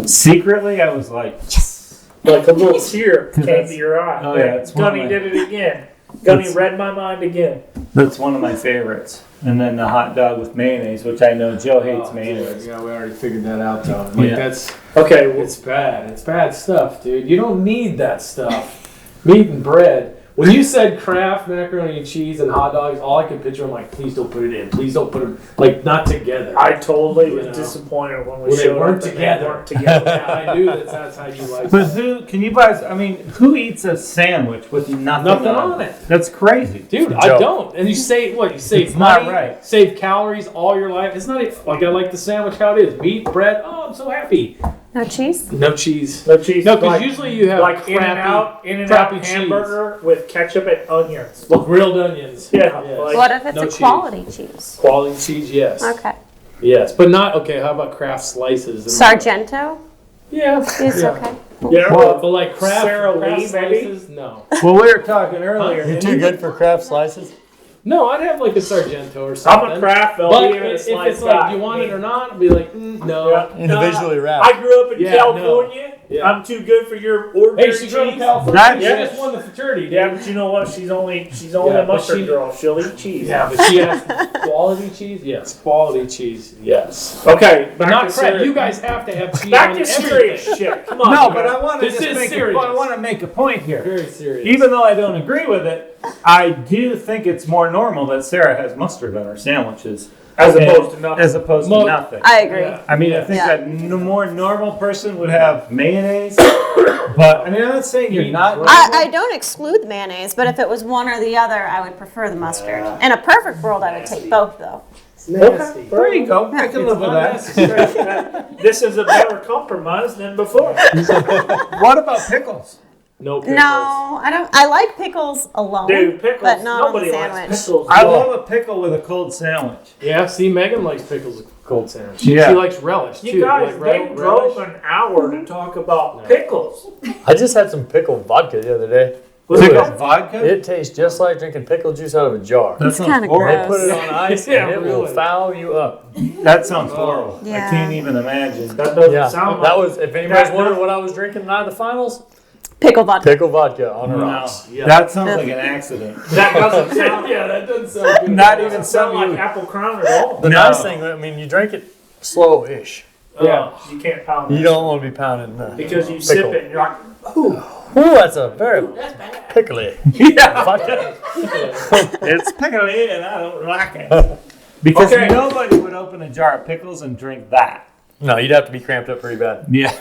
secretly I was like, yes. like a little tear came That's- to your eye. oh, yeah, it's one of Gunny my- did it again. Gunny That's- read my mind again. That's one of my favorites. And then the hot dog with mayonnaise, which I know Joe hates Oh, mayonnaise. Yeah, we already figured that out, though. Like, Yeah. that's Okay, well, it's bad. It's bad stuff, dude. You don't need that stuff. Meat and bread. When you said Kraft macaroni and cheese and hot dogs, all I could picture, I'm like, please don't put it in. Please don't put them, like, not together. I totally was You know. disappointed when we Well, they showed weren't up and together. They weren't together. Yeah, I knew that's how you like But it. who eats a sandwich with nothing on it. That's crazy. Dude, I Joe. don't. And you save what? You save It's not money, right. save calories all your life. It's not like I like the sandwich how it is. Meat, bread. Oh, I'm so happy. No cheese? No cheese. No cheese. No, because like, usually you have like crappy, In and crappy Out cheese. hamburger with ketchup and onions. grilled onions. Yeah, Yes. like- What if it's No a cheese. quality cheese? Quality cheese, yes. Okay. Yes, but not okay. How about Kraft slices? Sargento Yeah, is yeah. okay. Yeah, But like Kraft, Sara Kraft Lee, maybe? slices, no. Well, we were talking earlier. You're too good for Kraft slices? No, I'd have like a Sargento or I'm something. a Kraft though. But Even a if slice it's like, guy. do you want it or not? I'd be like, no. Yeah. Individually I wrapped. grew up in Yeah, California. Yeah. I'm too good for your ordinary Hey, she grew up in cheese. California. That- She yeah. just won the futurity, dude. Yeah, but you know what? She's only Yeah, a but mustard she- girl. She'll eat cheese. Yeah, but she has quality cheese. Yes, quality cheese. Yes, Okay, but back not to Kraft. serious- You guys have to have cheese Back on to serious everything. shit. Come on. No, you but guys. I want to This just is make serious. I want to make a point here. Very serious. Even though I don't agree with it, I do think it's more normal that Sarah has mustard on her sandwiches As opposed to nothing. As opposed Mo- to nothing. I agree. Yeah. I mean, I think Yeah. a more normal person would have mayonnaise, but I mean, I'm not saying you're not. I don't exclude mayonnaise, but if it was one or the other, I would prefer the mustard. In a perfect world, I would take both, though. Okay. There you go. I can live with that. This is a better compromise than before. What about pickles? No pickles. No, I don't. I like pickles alone, Dude, pickles. but not on the Nobody sandwich. likes pickles. I love a pickle with a cold sandwich. Yeah, see, Megan likes pickles with cold sandwich. Yeah. She likes relish, too. You guys, like they drove an hour to talk about pickles. I just had some pickled vodka the other day. Pickled vodka? It tastes just like drinking pickle juice out of a jar. That It's sounds kinda horrible. They put it on ice Yeah, and it will really. foul you up. That sounds horrible. Yeah. I can't even imagine. That doesn't Yeah, sound that like was. If anybody's that- wondering what I was drinking tonight of the finals, Pickle vodka. Pickle vodka on the rocks. Yeah. That sounds like an accident. That doesn't sound, Yeah, that doesn't sound good. Not even sound something like you. apple crown at all. The nice thing, I mean, you drink it slow-ish. Yeah. You can't pound You it. don't want to be pounding the Because you pickle. sip it and you're like, Ooh, that's a very pickly vodka. It's pickly and I don't like it. Because Okay. nobody would open a jar of pickles and drink that. No, you'd have to be cramped up pretty bad. Yeah.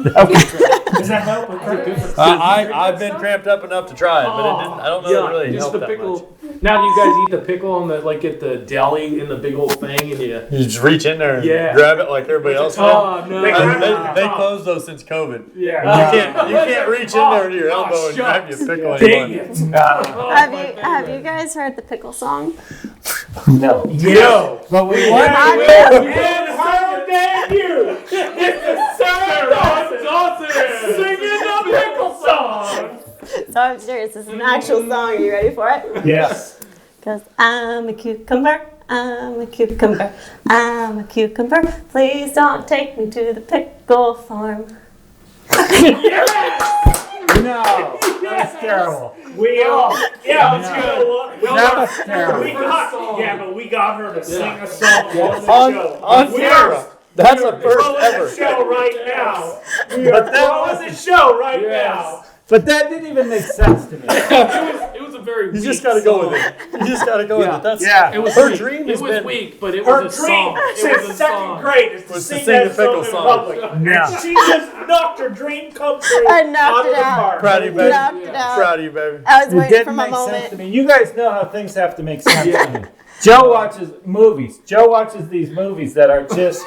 does that help with cramps? I've been cramped up enough to try it, but it didn't. I don't know that it really just helped the that pickle. much. Now, do you guys eat the pickle on the like at the deli in the big old thing, and you? You just reach in there and Yeah. grab it like everybody else. Oh no! They grab it. They closed those since COVID. Yeah. You can't reach in there with your elbow and grab your pickle Dang anymore. it! Uh, Have you guys heard the pickle song? no. Yo. But we I want. And how dare you? It's Sarah Dawson singing the pickle song. So I'm serious. This is an actual song. Are you ready for it? Yes. Because I'm a cucumber. I'm a cucumber. I'm a cucumber. Please don't take me to the pickle farm. No. That's terrible. We yeah, let's No. go. That's terrible. But we got her to sing a song on the On show. camera. That's a first Throwing ever. the show right now. We are throwing the show right now. But that didn't even make sense to me. It was a very. You just got to go with it. You just got to go with it. That's Yeah. It was her weak. dream It has was been weak, but it Her was a dream song. It since was a second song. grade is to Was to sing sing that the pickle song in song. public. Yeah. And she just knocked her dream come true. I knocked out of it the out. park. Proud of you, baby. Knocked it out. Proud of you, baby. I was It waiting didn't for my make sense moment. to me. You guys know how things have to make sense to me. Joe watches movies. Joe watches these movies that are just,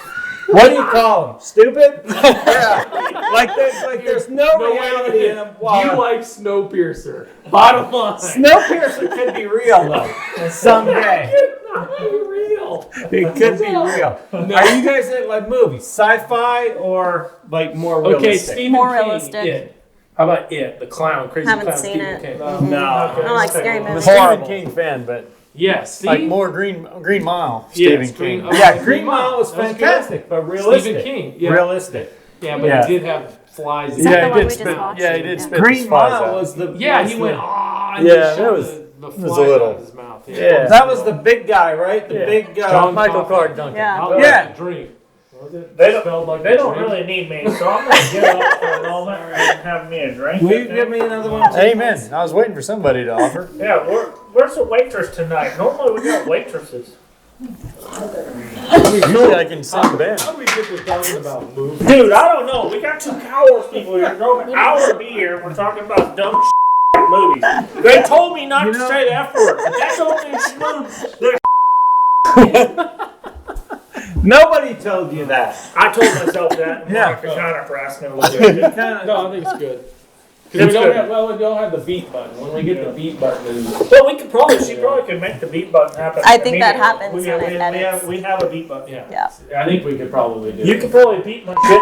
what do you call them? Stupid? Yeah. Like there's no reality in them. You like Snowpiercer. Bottom line. Snowpiercer could be real though. Someday. Not real. It could be real. Are you guys in like movies? Sci-fi or like more realistic? Okay, Stephen More King. realistic. It. How about It? The Clown. Crazy Haven't Clown. seen Stephen it. King. No. I don't like scary I'm a movies. Stephen Horrible. King fan, but Yes. See? like more Green Mile. Yes, Stephen King. Yeah, Green Mile was That was good. fantastic, but realistic. Stephen King. Yeah. Realistic. Yeah, but Yeah. he did have flies. Is that the Yeah, one he we did just spit. watched? Yeah, he did Yeah. spit. Green the flies Mile out. was the Yeah, was he the- went and Yeah, just that shot was- the was flies a little- out of his mouth. Yeah. That was the big guy, right? The Yeah. big John Michael Coffey. Clark Duncan. Yeah. How about Yeah. the drink? Was it? They don't- Spelled like They a don't drink? really need me, so I'm gonna get up for a moment and have me a drink. Will you give me another one? Amen. I was waiting for somebody to offer. Yeah, where's the waitress tonight? Normally we got waitresses. Usually I can sing the band. How do we get to talking about movies? Dude, I don't know. We got 2 cowards people here. Drove an hour to be here. We're talking about dumb movies. They told me not to say the F word. But that's only smooth. Nobody told you that. I told myself that. And Yeah. Monica kind of harassed me a little bit. You kinda- No, I think it's good. Because It's we don't good. have, well, we don't have the beat button. When we get the beat button, then Well, we could probably, she probably could make the beat button happen. I think that immediately. happens We, when we, it we, edits. we have a beat button. yeah. Yeah. I think we could probably do You it. could probably beat my shit.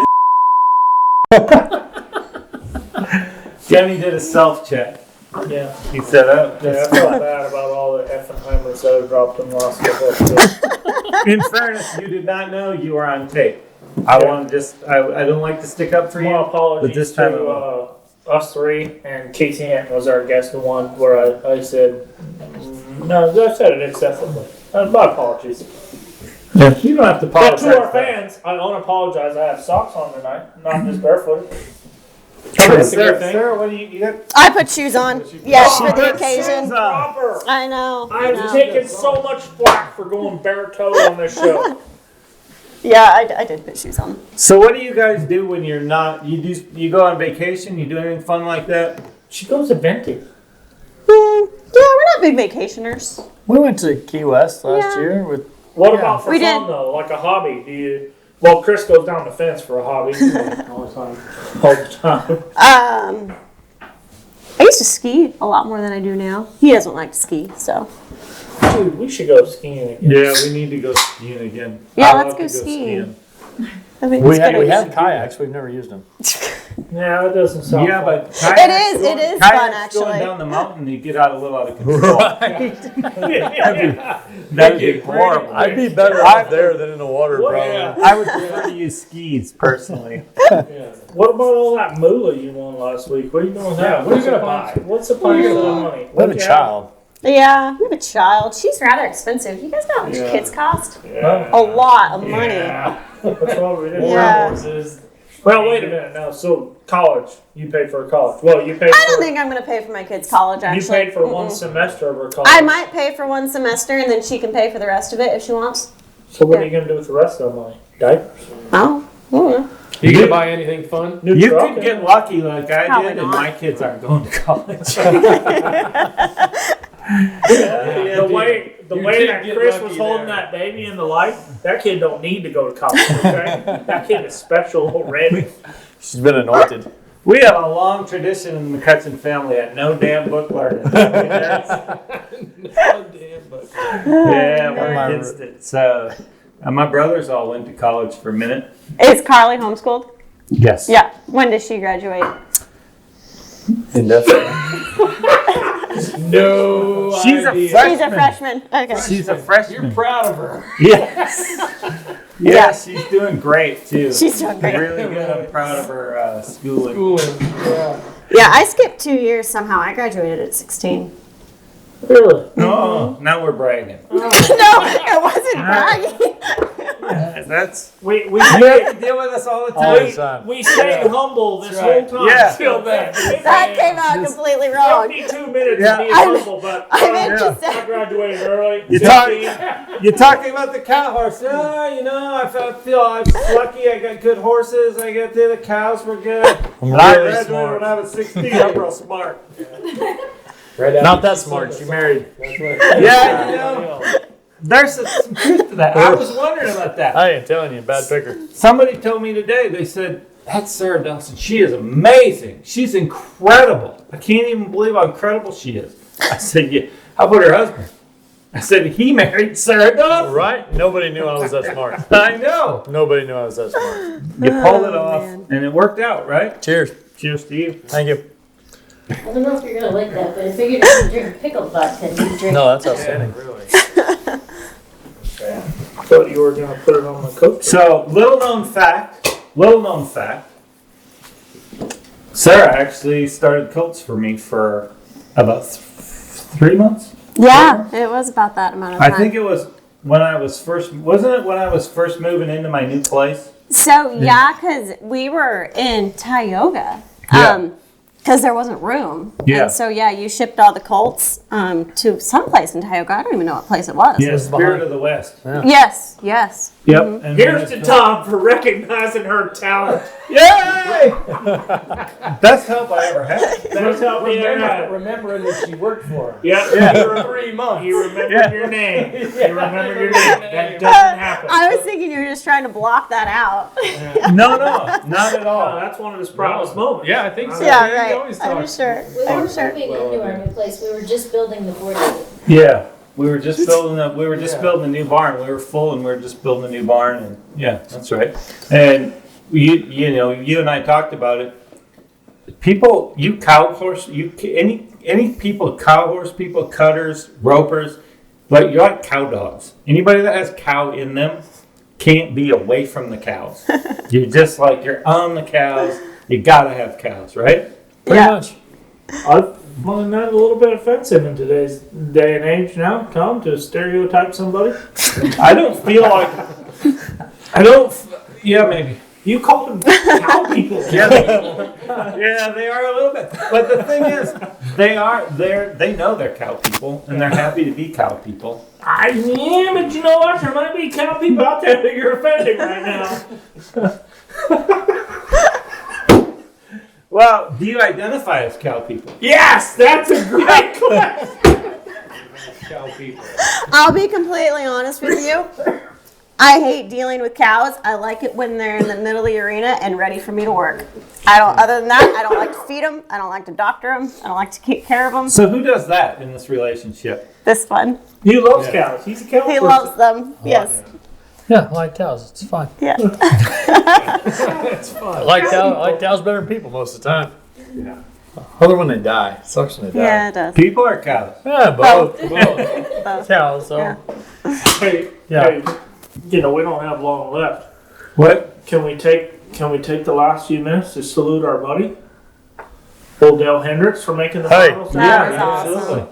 Jenny did a self-check. Yeah. He said, oh, Yeah, I that's felt fine. bad about all the Effenheimers that I dropped in the last couple of episodes. In fairness, you did not know you were on tape. I want to just, I don't like to stick up for you. Well, apologies But this time I to us three, and Casey Hanton was our guest, the one where I said, no, I said it excessively. My apologies. You don't have to But apologize. to our for that. fans, I don't apologize. I have socks on tonight, not just barefooted. Sarah, what do you got? I put shoes on. Yes, for the put occasion. shoes on. Proper. I know. I I've know. taken so much flack for going bare-toed on this show. Yeah, I did put shoes on. So what do you guys do when you're not, you go on vacation, you do anything fun like that? She goes eventing. Yeah, we're not big vacationers. We went to Key West last Yeah. year with. What about for We fun did. though? Like a hobby? Do you? Well, Chris goes down the fence for a hobby All the time. all the time. I used to ski a lot more than I do now. He doesn't like to ski, so. Dude, we should go skiing again. Yeah, we need to go skiing again. Yeah, I let's love go to skiing. I think We it's have good. we have kayaks. We've never used them. Yeah, it doesnn sound. Yeah, fun. but It kayaks is going- fun, kayaks actually. going down the mountain, you get out a little out of control. Yeah. That'd be horrible. I'd be better off there than in the water, What- probably. yeah. I would prefer to use skis personally. Yeah. What about all that moolah you won last week? What are you doing with that? Yeah, what are you gonna What's the buy? What's the plan for the money? We have a child. Yeah, we have a child. She's rather expensive. You guys know how much Yeah. kids cost? Yeah. A lot of money. Yeah. That's what we did. Yeah. Well, wait a minute now. So college, you paid for college. Well, you paid. I don't for, think I'm going to pay for my kids' college, you actually. paid for one Mm-mm. semester of her college. I might pay for one semester, and then she can pay for the rest of it if she wants. So what are you gonna do with the rest of the money? Diapers. Oh, yeah. You gonna buy anything fun? New You truck? could get lucky like I Probably did, and not. my kids aren't going to college. The way You way did that get Chris lucky was holding there. that baby in the light, that kid don't need to go to college. Okay, that kid is special already. She's been anointed. We have a long tradition in the McCutcheon family at no damn book learning. Yeah, we're My- against it. So, my brothers all went to college for a minute. Is Carly homeschooled? Yes. Yeah. When does she graduate? Indefinitely. No She's a idea. freshman. She's a freshman. Okay. She's a freshman. You're proud of her. Yes. Yeah. Yeah, she's doing great too. She's doing great. Really good. I'm proud of her schooling. Schooling. Yeah. Yeah, I skipped 2 years somehow. I graduated at 16. Really? Oh, now we're bragging. No, it wasn't bragging. That's We you have to deal with us all the All the time. time. we stayed humble this whole right. time. Yeah. Feel bad. That came out completely wrong. 52 minutes Yeah. of being I'm- humble, but I meant Yeah. to I say. graduated early. You 15. You're talking about the cow horse. Oh, you know, I feel I was lucky. I got good horses. I got the cows were good. I'm And I really graduated smart. when I was 16. I'm real smart. Right after Not that she smart. said She that. married. That's what- Yeah, you know, there's some truth to that. I was wondering about that. I ain't telling you, bad picker. Somebody told me today, they said, that's Sarah Dawson. She is amazing. She's incredible. I can't even believe how incredible she is. I said, yeah. How about her husband? I said, he married Sarah Dawson. Right? Nobody knew I was that smart. I know. Nobody knew I was that smart. You pulled it off, man. and it worked out, right? Cheers. Cheers to you. Thank you. I don't know if you're gonna like that, but I figured if you drink pickled vodka, you drink. No, that's outstanding. Thought you were going to put it on the coat. So, little known fact, Sarah actually started Colts for me for about 3 months. Yeah, it was about that amount of time. I think it was when I was first, wasn't it when I was first moving into my new place? So, yeah, because we were in Tioga. Yeah. Because there wasn't room. Yeah. And so, yeah, you shipped all the Colts to someplace in Tioga. I don't even know what place it was. Yeah, was Spirit behind. of the West. Yes, yes. Yep. And Here's to Tom for recognizing her talent. Yay! Best help I ever had. That's how we Remembering that she worked for him. Yeah, For 3 months. you remembered Yeah. your name. You remembered your name. That doesn't happen. I was thinking you were just trying to block that out. No, not at Oh, all. that's one of his proudest moments. Yeah, I think so. Yeah, He right. always I'm talks. sure. We I'm were sure. moving into our new place. We were just building the board. Yeah, we were just building a new barn. We were full, and we were just building a new barn, and yeah, that's right. And you know, you and I talked about it. People, any people, cow horse people, cutters, ropers, like you're like cow dogs. Anybody that has cow in them can't be away from the cows. You're just like you're on the cows. You gotta have cows, right? Pretty Yeah. much. I find that a little bit offensive in today's day and age now, Tom, to stereotype somebody. I don't feel like. Yeah, maybe. You called them cow people. Yeah, they are a little bit. But the thing is, they know they're cow people, and they're happy to be cow people. I am, but you know what? There might be cow people out there that you're offending right now. Well, do you identify as cow people? Yes, that's a great question. Cow people. I'll be completely honest with you. I hate dealing with cows. I like it when they're in the middle of the arena and ready for me to work. Other than that, I don't like to feed them. I don't like to doctor them. I don't like to take care of them. So who does that in this relationship? This one. He loves cows. He's a cow He person. loves them. Yes. Yeah, I like cows. It's fine. Yeah. It's fun. I like cows better than people most of the time. Yeah. Other when they die. It sucks when they die. Yeah, it does. People or cows? Yeah, both. Both. Cows, so. Yeah. Hey, Yeah. hey, you know, we don't have long left. What? Can we take can we take the last few minutes to salute our buddy, old Dale Hendricks, for making the Hey. finals? That was awesome.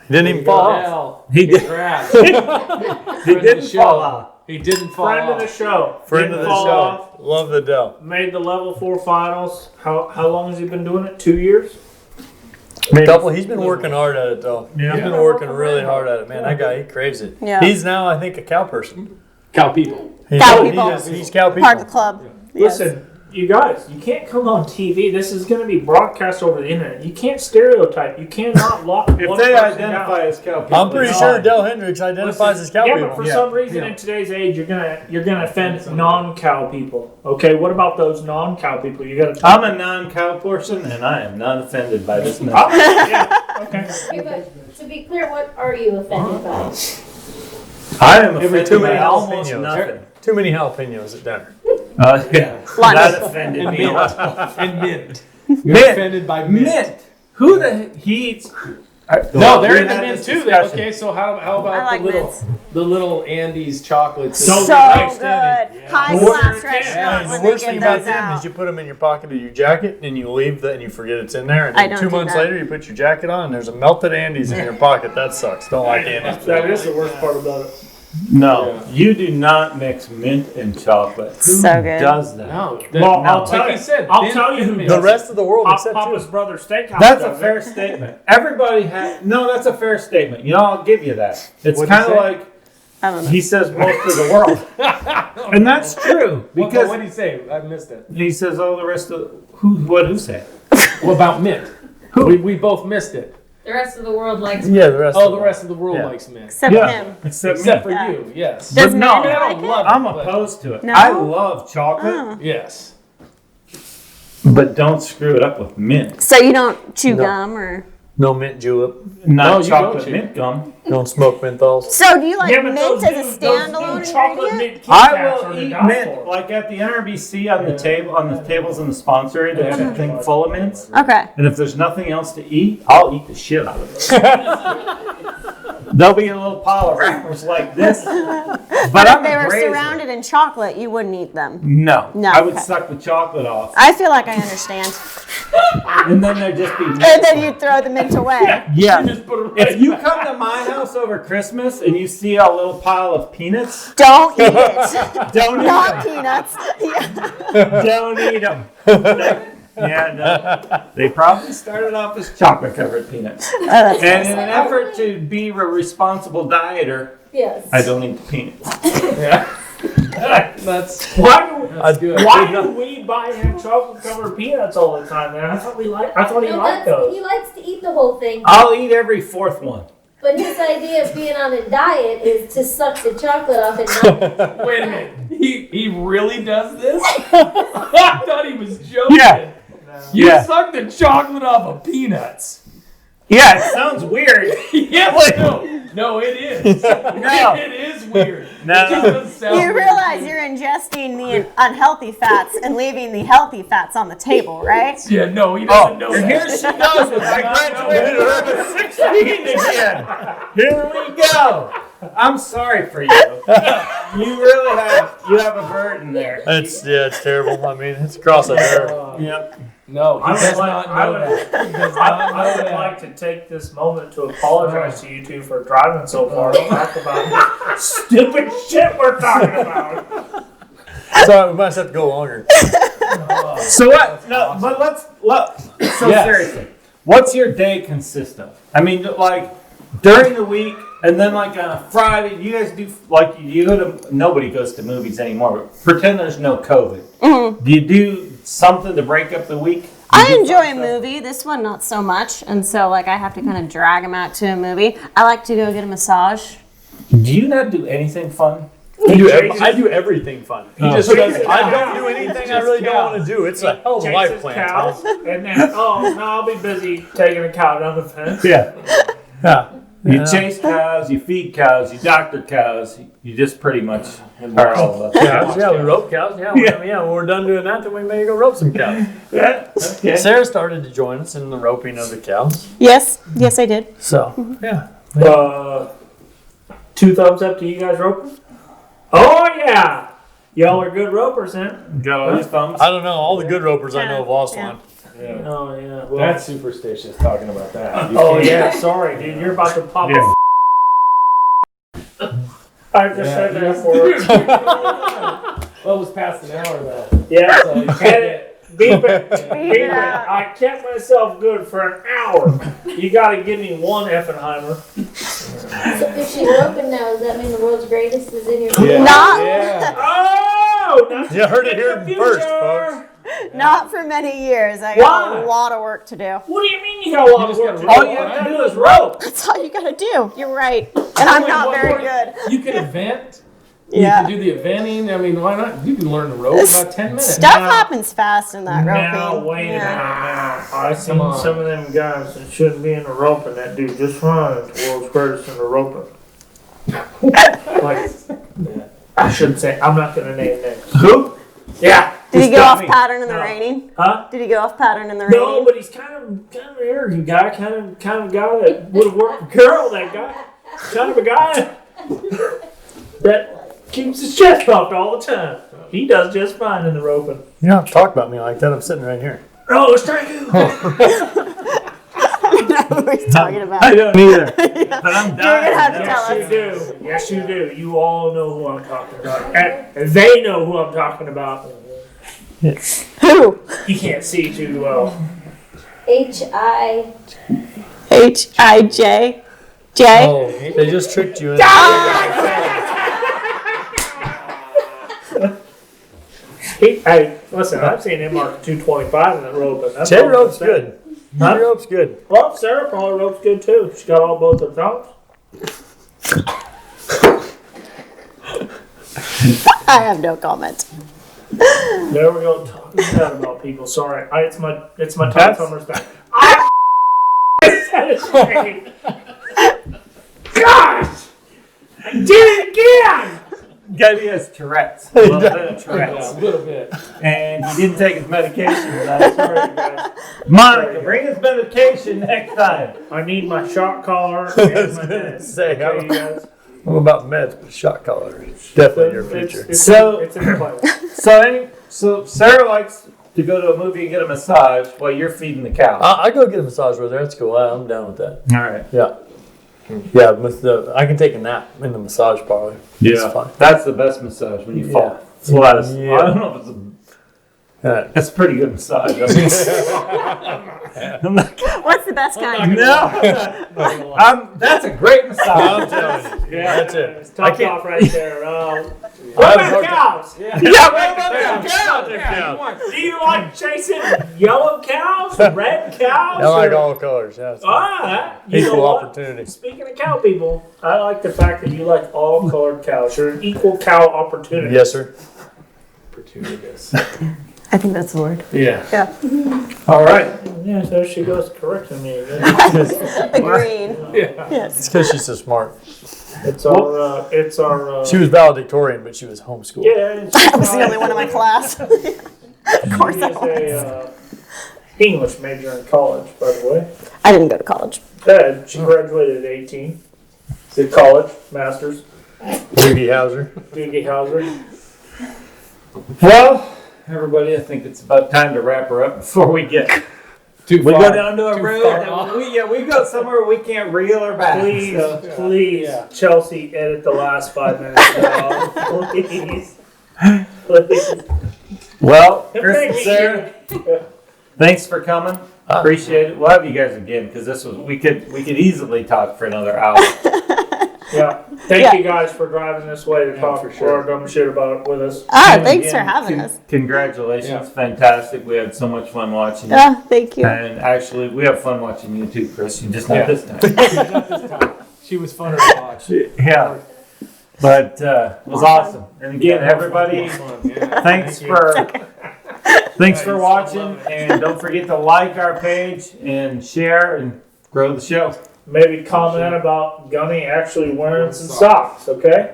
He didn't even fall off. Hell, He did. congrats. He didn't fall off. He didn't fall Friend of off. the show. Friend Didn't of the fall show. off. Love the Dell. Made the level 4 finals. How long has he been doing it? 2 years? He's been working hard at it though. Yeah. He's been working really hard at it, man. That guy, he craves it. Yeah. He's now, I think, a cow person. Cow people. Cow people. He's cow people. Part of the club. Yes. Listen, you guys, you can't come on TV. This is going to be broadcast over the internet. You can't stereotype. You cannot lock If one they person identify out. as cow people, I'm pretty it's sure fine. Dell Hendricks identifies as cow Yeah, people. but for some reason in today's age, you're gonna offend non-cow people. Okay, what about those non-cow people? You gotta. I'm a non-cow person, and I am not offended by this message. Yeah. Okay. Okay, but to be clear, what are you offended by? I am offended too by many almost jalapenos. nothing. Too many jalapenos at dinner. Yeah, Lunch. that offended me. And mint. You're Mint. offended by mint. Mint. Who the he eats? No, they're We in the had mint this too. discussion. Okay, so how I about like mints. the little Andes chocolates? So So Next good. standing. High Yeah. class Yeah. restaurant The when worst they thing give about those them out. is you put them in your pocket of your jacket and you leave that and you forget it's in there. And I then don't 2 do months that. later you put your jacket on and there's a melted Andes in your pocket. That sucks. Don't like Andes. That is the worst part about it. No, you do not mix mint and chocolate. Who So good. does that? No, Well, I'll tell like you. he said, I'll mint tell you and who mint. The rest of the world except Papa's you. brother steakhouse. That's a does fair it. statement. Everybody has. No, that's a fair statement. You know, I'll give you that. It's What'd kind he of say? like I don't know. he says most of the world, and that's true What because did he say? I missed it. he says all the rest of who say? What about mint? We both missed it. The rest of the world likes. Yeah, the rest Oh, of the them. rest of the world Yeah. likes mint. Except him. Except for Yeah. you, yes. Does But man no, like it? I'm but- opposed to it. No? I love chocolate, Oh. Yes. but don't screw it up with mint. So you don't chew No. gum or? No mint julep. Not you chocolate don't, mint gum. Don't smoke menthols. So do you like Yeah, but mint those as new- a those standalone new chocolate ingredient? mint Kit I Kats are will to eat die mint, for. like at the NRBC on the table, on the tables in the sponsory. There's a thing full of mints, Okay. and if there's nothing else to eat, I'll eat the shit out of it. There'll be a little pile of wrappers like this, but But if I'm they a were grazer. surrounded in chocolate, you wouldn't eat them. No, No, I would okay. suck the chocolate off, I feel like I understand. and then there'd just be. And then you throw the mint away. Yeah. Just put it right If you come to my house over Christmas and you see a little pile of peanuts, Don't eat it. don't eat Not them. peanuts. Yeah. Don't eat them. No. They probably started off as chocolate-covered peanuts. Oh, that's And in an effort to be a responsible dieter, Yes. I don't eat the peanuts. That's Why good. do we buy him chocolate covered peanuts all the time? Man, I thought he No, liked that's, those. he likes to eat the whole thing, I'll eat every fourth one. but his idea of being on a diet is to suck the chocolate off and not. Wait a minute. He really does this? I thought he was joking. Yeah. You Yeah. suck the chocolate off of peanuts. Yeah, it sounds weird. Yes, no, it is. No. It is weird. No. It just doesn't sound You weird. realize you're ingesting the unhealthy fats and leaving the healthy fats on the table, right? Yeah, no, he Oh, doesn't know and that. here she goes with I graduated when I was 16 again. Here we go. I'm sorry for you. You really have a burden there. It's terrible. I mean, it's across the nerve. Yep. No, he I would does like- not I know would- that. He does I not know would that. like to take this moment to apologize to you two for driving so far to talk about the stupid shit we're talking about. So we must have to go longer. So what? No, but so Yes. seriously, what's your day consist of? I mean, like during the week, and then like on a Friday, you guys do like you go to. Nobody goes to movies anymore. But pretend there's no COVID. Do you do something to break up the week? I enjoy a movie. This one, not so much. And so, like, I have to kind of drag him out to a movie. I like to go get a massage. Do you not do anything fun? I do everything fun. He just does. I don't do anything I really don't want to do. It's a hell of a life Chases plan. cows, Tom. and then no, I'll be busy taking a cow down the fence. Yeah. Yeah. You chase cows, you feed cows, you doctor cows. You just pretty much are all about Cows, yeah, we rope cows. Yeah, when we're done doing that, then we may go rope some cows. Yeah. Okay. Sarah started to join us in the roping of the cows. Yes, yes, I did. So, yeah. 2 thumbs up to you guys roping. Oh yeah, Y'all are good ropers, huh? Got all these thumbs. I don't know. All the good ropers I know have lost Yeah. one. Yeah. Oh yeah. Well, That's superstitious talking about that. You oh can't- yeah. Sorry, dude. You're about to pop Yeah. off. I just said that for. Well, it was past an hour though. Yeah. So you Had can't it. Beep it. Beep it it. out. I kept myself good for an hour. You gotta give me one Effenheimer. So if she's roping now, does that mean the world's greatest is in your Yeah. Not- Yeah. Oh! Not You heard it in here the future. first, folks. Not for many years. I got Why? a lot of work to do. What do you mean you got a lot of just work to do? gotta All you rope, have to right? do is rope. That's all you gotta do. You're right. And I'm not What very more? good. You can event. Yeah. You can do the eventing. I mean, why not? You can learn the rope in about 10 minutes. Stuff happens fast in that roping. Now, wait a minute Yeah. now. I seen on. some of them guys that shouldn't be in the roping that do just fine at the world's greatest in the roping. Like, I shouldn't say, I'm not gonna name names. Who? Yeah. Did he go Stop off me. pattern in the No. raining? Huh? Did he go off pattern in the No, raining? but he's kind of an arrogant guy, kind of guy that would have worked for Carol. That guy, kind of a guy that keeps his chest puffed all the time. He does just fine in the roping. You don't have to talk about me like that. I'm sitting right here. Oh, thank you. I don't know who he's talking about. I don't either. But I'm You're gonna dying. have to tell Yes, us. you do. Yes, you do. You all know who I'm talking about. And they know who I'm talking about. Who? You can't see too well. H.I. H-I-J? J? Oh, they just tricked you. Hey, listen, I've seen him mark 225 in the rope. And that's J all I'm rope's saying. good. Huh? J rope's good. Well, Sarah probably rope's good too. She got all both her thumbs. I have no comment. There we go. Talking bad about people. Sorry, it's my Tom That's- Summers back. I said his name. Gosh! I did it again! Gabby has Tourette's. A little bit of Yeah, Tourette's. a little bit. And he didn't take his medication. Sorry, guys. Monica, bring his medication next time. I need my shot collar and my meds. Say, Okay, you guys? I'm about meds, but shot collar is definitely your future. It's So- it's in the plan. So Sarah likes to go to a movie and get a massage while you're feeding the cow. I go get a massage with her. That's cool. I'm down with that. All right. Yeah. Yeah, I can take a nap in the massage parlor. It's fine. That's the best massage when you fall Yeah. flat. Yeah. I don't know if it's a. Yeah. That's a pretty good massage. I mean, I'm not, What's the best kind? no, that's a great massage. I'm telling you. Yeah. That's it. It's I tough can't. off right there. What I about was cows? Yeah, what about the cow? Do you like chasing yellow cows, red cows? I like or- all colors. Yeah, it's fine. Ah, you know Equal what? opportunity. Speaking of cow people, I like the fact that you like all colored cows. You're an equal cow opportunity. Yes, sir. Opportunist. I think that's the word. Yeah. Yeah. All right. Yeah, there she goes correcting me again. Agreed. Yeah. Yes. It's because she's so smart. It's our. She was valedictorian, but she was homeschooled. Yeah, and I was the only one in my class. Of course I She's was. a English major in college, by the way. I didn't go to college. She graduated at 18. Did college, master's, Doogie Howser. Doogie Howser. Well, everybody, I think it's about time to wrap her up before we get. Too We far. go down to a Too road. far That off. we go somewhere we can't reel her back. Please, So- please, Yeah. Chelsea, edit the last 5 minutes. Please. Please. Well, Thank Chris and you. Sarah, thanks for coming. Appreciate it. We'll have you guys again because we could easily talk for another hour. Yeah. Thank Yeah. you guys for driving this way to talk for for sure. our dumb shit about it with us. Ah, And thanks for again, having us. Congratulations, Yeah. fantastic. We had so much fun watching you. Yeah, thank you. And actually, we have fun watching you too, Chris. You just not Yeah. this time. She was funner to watch. Yeah. But it was awesome. And again, everybody, Yeah. thanks for watching. And don't forget to like our page and share and grow the show. Maybe comment about Gunny actually wearing some socks, okay?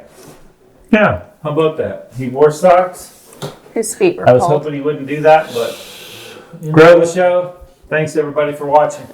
Yeah. How about that? He wore socks. His feet were I was cold. hoping he wouldn't do that, but grow the show. Thanks everybody for watching.